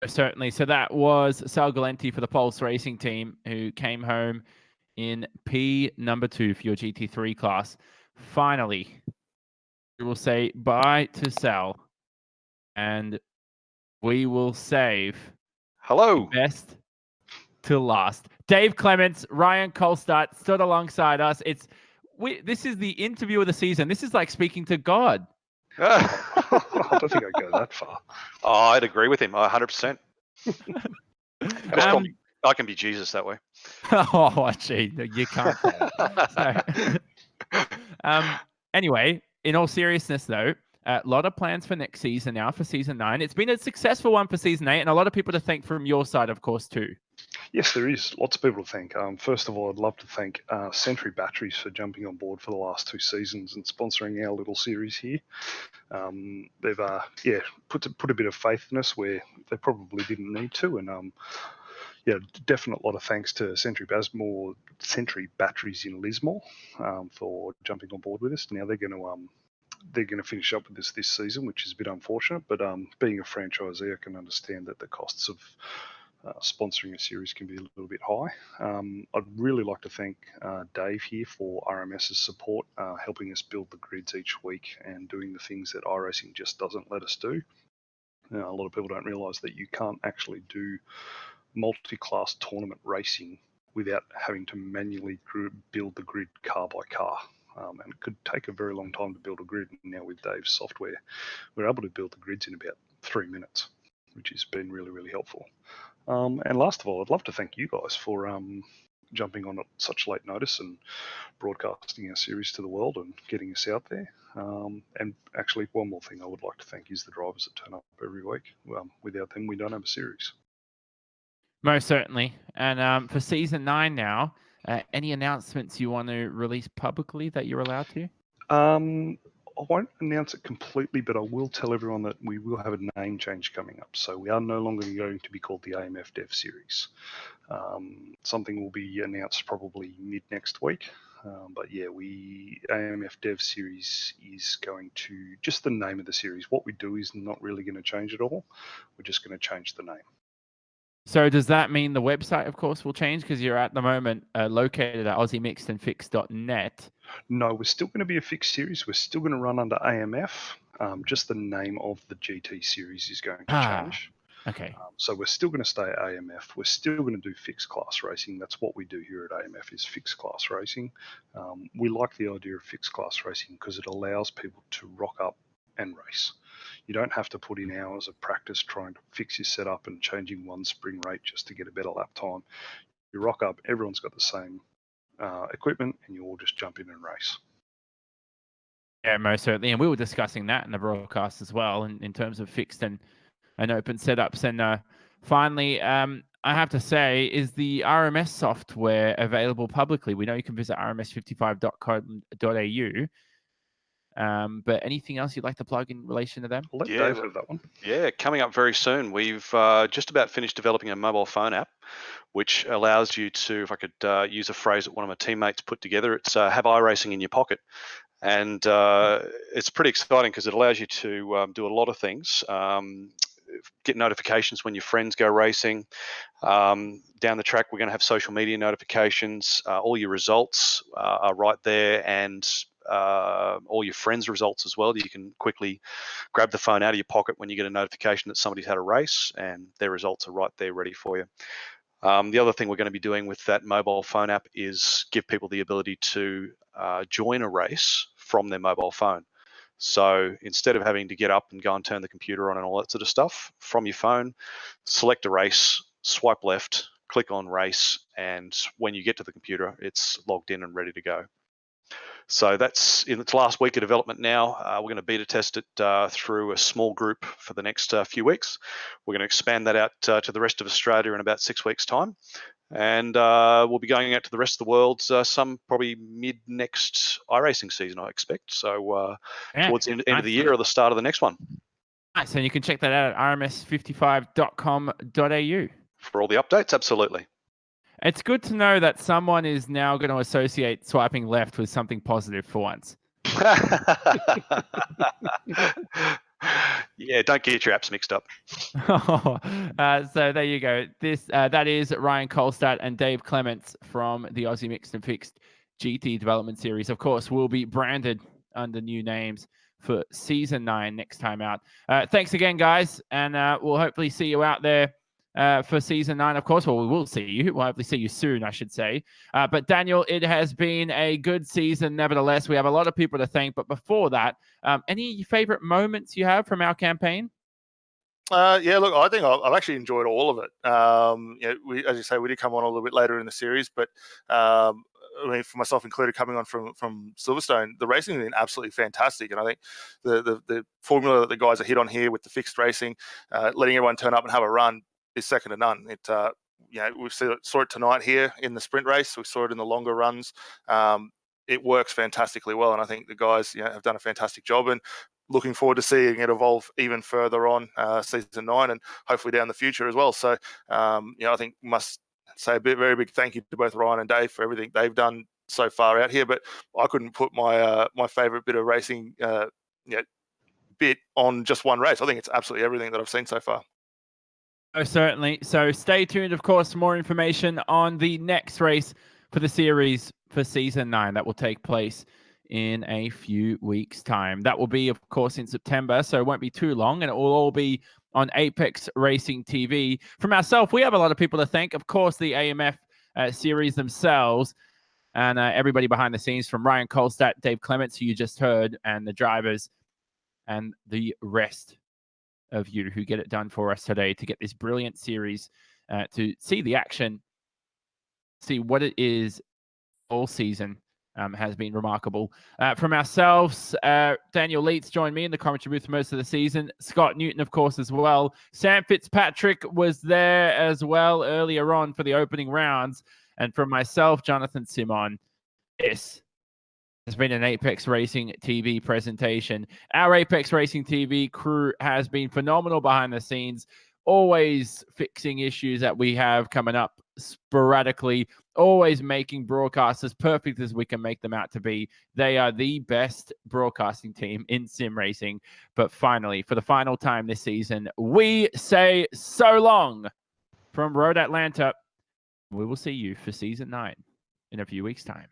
Certainly. So that was Sal Galenti for the Pulse Racing team, who came home in P number 2 for your GT3 class. Finally, we will say bye to Sal, and we will save hello best to last. Dave Clements, Ryan Kolstad stood alongside us. This is the interview of the season. This is like speaking to God. I don't think I'd go that far. Oh, I'd agree with him 100%. I can be Jesus that way. Oh, gee, you can't say that. So, anyway, in all seriousness, though, a lot of plans for next season now for season 9. It's been a successful one for season 8, and a lot of people to thank from your side, of course, too. Yes, there is. Lots of people to thank. First of all, I'd love to thank Century Batteries for jumping on board for the last 2 seasons and sponsoring our little series here. They've put a bit of faith in us where they probably didn't need to, and definite lot of thanks to Century Batteries in Lismore for jumping on board with us. Now they're going to finish up with this season, which is a bit unfortunate, but being a franchisee, I can understand that the costs of sponsoring a series can be a little bit high. I'd really like to thank Dave here for RMS's support, helping us build the grids each week and doing the things that iRacing just doesn't let us do. A lot of people don't realise that you can't actually do multi-class tournament racing without having to manually build the grid car by car. And it could take a very long time to build a grid. And now with Dave's software, we're able to build the grids in about 3 minutes, which has been really, really helpful. And last of all, I'd love to thank you guys for jumping on at such late notice and broadcasting our series to the world and getting us out there. And actually, one more thing I would like to thank is the drivers that turn up every week. Without them, we don't have a series. Most certainly. And for season 9 now, any announcements you want to release publicly that you're allowed to? I won't announce it completely, but I will tell everyone that we will have a name change coming up. So we are no longer going to be called the AMF Dev Series. Something will be announced probably mid next week. But yeah, AMF Dev Series is going to, just the name of the series. What we do is not really going to change at all. We're just going to change the name. So does that mean the website, of course, will change because you're at the moment located at AussieMixedandFixed.net? No, we're still going to be a fixed series. We're still going to run under AMF. Just the name of the GT series is going to change. Okay. So we're still going to stay at AMF. We're still going to do fixed class racing. That's what we do here at AMF is fixed class racing. We like the idea of fixed class racing because it allows people to rock up and race. You don't have to put in hours of practice trying to fix your setup and changing one spring rate just to get a better lap time. You rock up, everyone's got the same equipment, and you all just jump in and race. Yeah, most certainly. And we were discussing that in the broadcast as well in terms of fixed and open setups. And finally, I have to say, is the RMS software available publicly? We know you can visit rms55.co.au. But anything else you'd like to plug in relation to them? I'll let Yeah, Dave have that one. Yeah, coming up very soon. We've just about finished developing a mobile phone app, which allows you to, if I could use a phrase that one of my teammates put together, it's have iRacing in your pocket. And it's pretty exciting because it allows you to do a lot of things. Get notifications when your friends go racing. Down the track, we're going to have social media notifications. All your results are right there, and all your friends' results as well. You can quickly grab the phone out of your pocket when you get a notification that somebody's had a race, and their results are right there ready for you. The other thing we're going to be doing with that mobile phone app is give people the ability to join a race from their mobile phone. So instead of having to get up and go and turn the computer on and all that sort of stuff, from your phone, select a race, swipe left, click on race, and when you get to the computer, it's logged in and ready to go. So that's in its last week of development now. We're going to beta test it through a small group for the next few weeks. We're going to expand that out to the rest of Australia in about 6 weeks' time. And we'll be going out to the rest of the world some probably mid-next iRacing season, I expect. So towards the end of the year or the start of the next one. Nice, and you can check that out at rms55.com.au. For all the updates, absolutely. It's good to know that someone is now going to associate swiping left with something positive for once. Yeah, don't get your apps mixed up. So there you go. That is Ryan Kolstad and Dave Clements from the Aussie Mixed and Fixed GT Development Series. Of course, will be branded under new names for Season 9 next time out. Thanks again, guys, and we'll hopefully see you out there for Season 9, of course. Well, we will see you. We'll hopefully see you soon, I should say. But Daniel, it has been a good season, nevertheless. We have a lot of people to thank. But before that, any favorite moments you have from our campaign? Yeah, look, I think I've actually enjoyed all of it. As you say, we did come on a little bit later in the series, but I mean, for myself included, coming on from Silverstone, the racing has been absolutely fantastic. And I think the formula that the guys have hit on here with the fixed racing, letting everyone turn up and have a run, is second to none. We saw it tonight here in the sprint race. We saw it in the longer runs. It works fantastically well, and I think the guys have done a fantastic job. And looking forward to seeing it evolve even further on Season 9 and hopefully down the future as well. So, I think must say very big thank you to both Ryan and Dave for everything they've done so far out here. But I couldn't put my my favourite bit of racing bit on just one race. I think it's absolutely everything that I've seen so far. Oh, certainly. So stay tuned, of course, for more information on the next race for the series for Season 9 that will take place in a few weeks' time. That will be, of course, in September, so it won't be too long, and it will all be on Apex Racing TV. From ourselves, we have a lot of people to thank. Of course, the AMF series themselves, and everybody behind the scenes, from Ryan Kolstad, Dave Clements, who you just heard, and the drivers, and the rest of you who get it done for us today to get this brilliant series, to see the action, see what it is all season. Has been remarkable. From ourselves, Daniel Leitz joined me in the commentary booth for most of the season. Scott Newton, of course, as well. Sam Fitzpatrick was there as well earlier on for the opening rounds. And from myself, Jonathan Simon, this has been an Apex Racing TV presentation. Our Apex Racing TV crew has been phenomenal behind the scenes, always fixing issues that we have coming up sporadically, always making broadcasts as perfect as we can make them out to be. They are the best broadcasting team in sim racing. But finally, for the final time this season, we say so long from Road Atlanta. We will see you for Season 9 in a few weeks' time.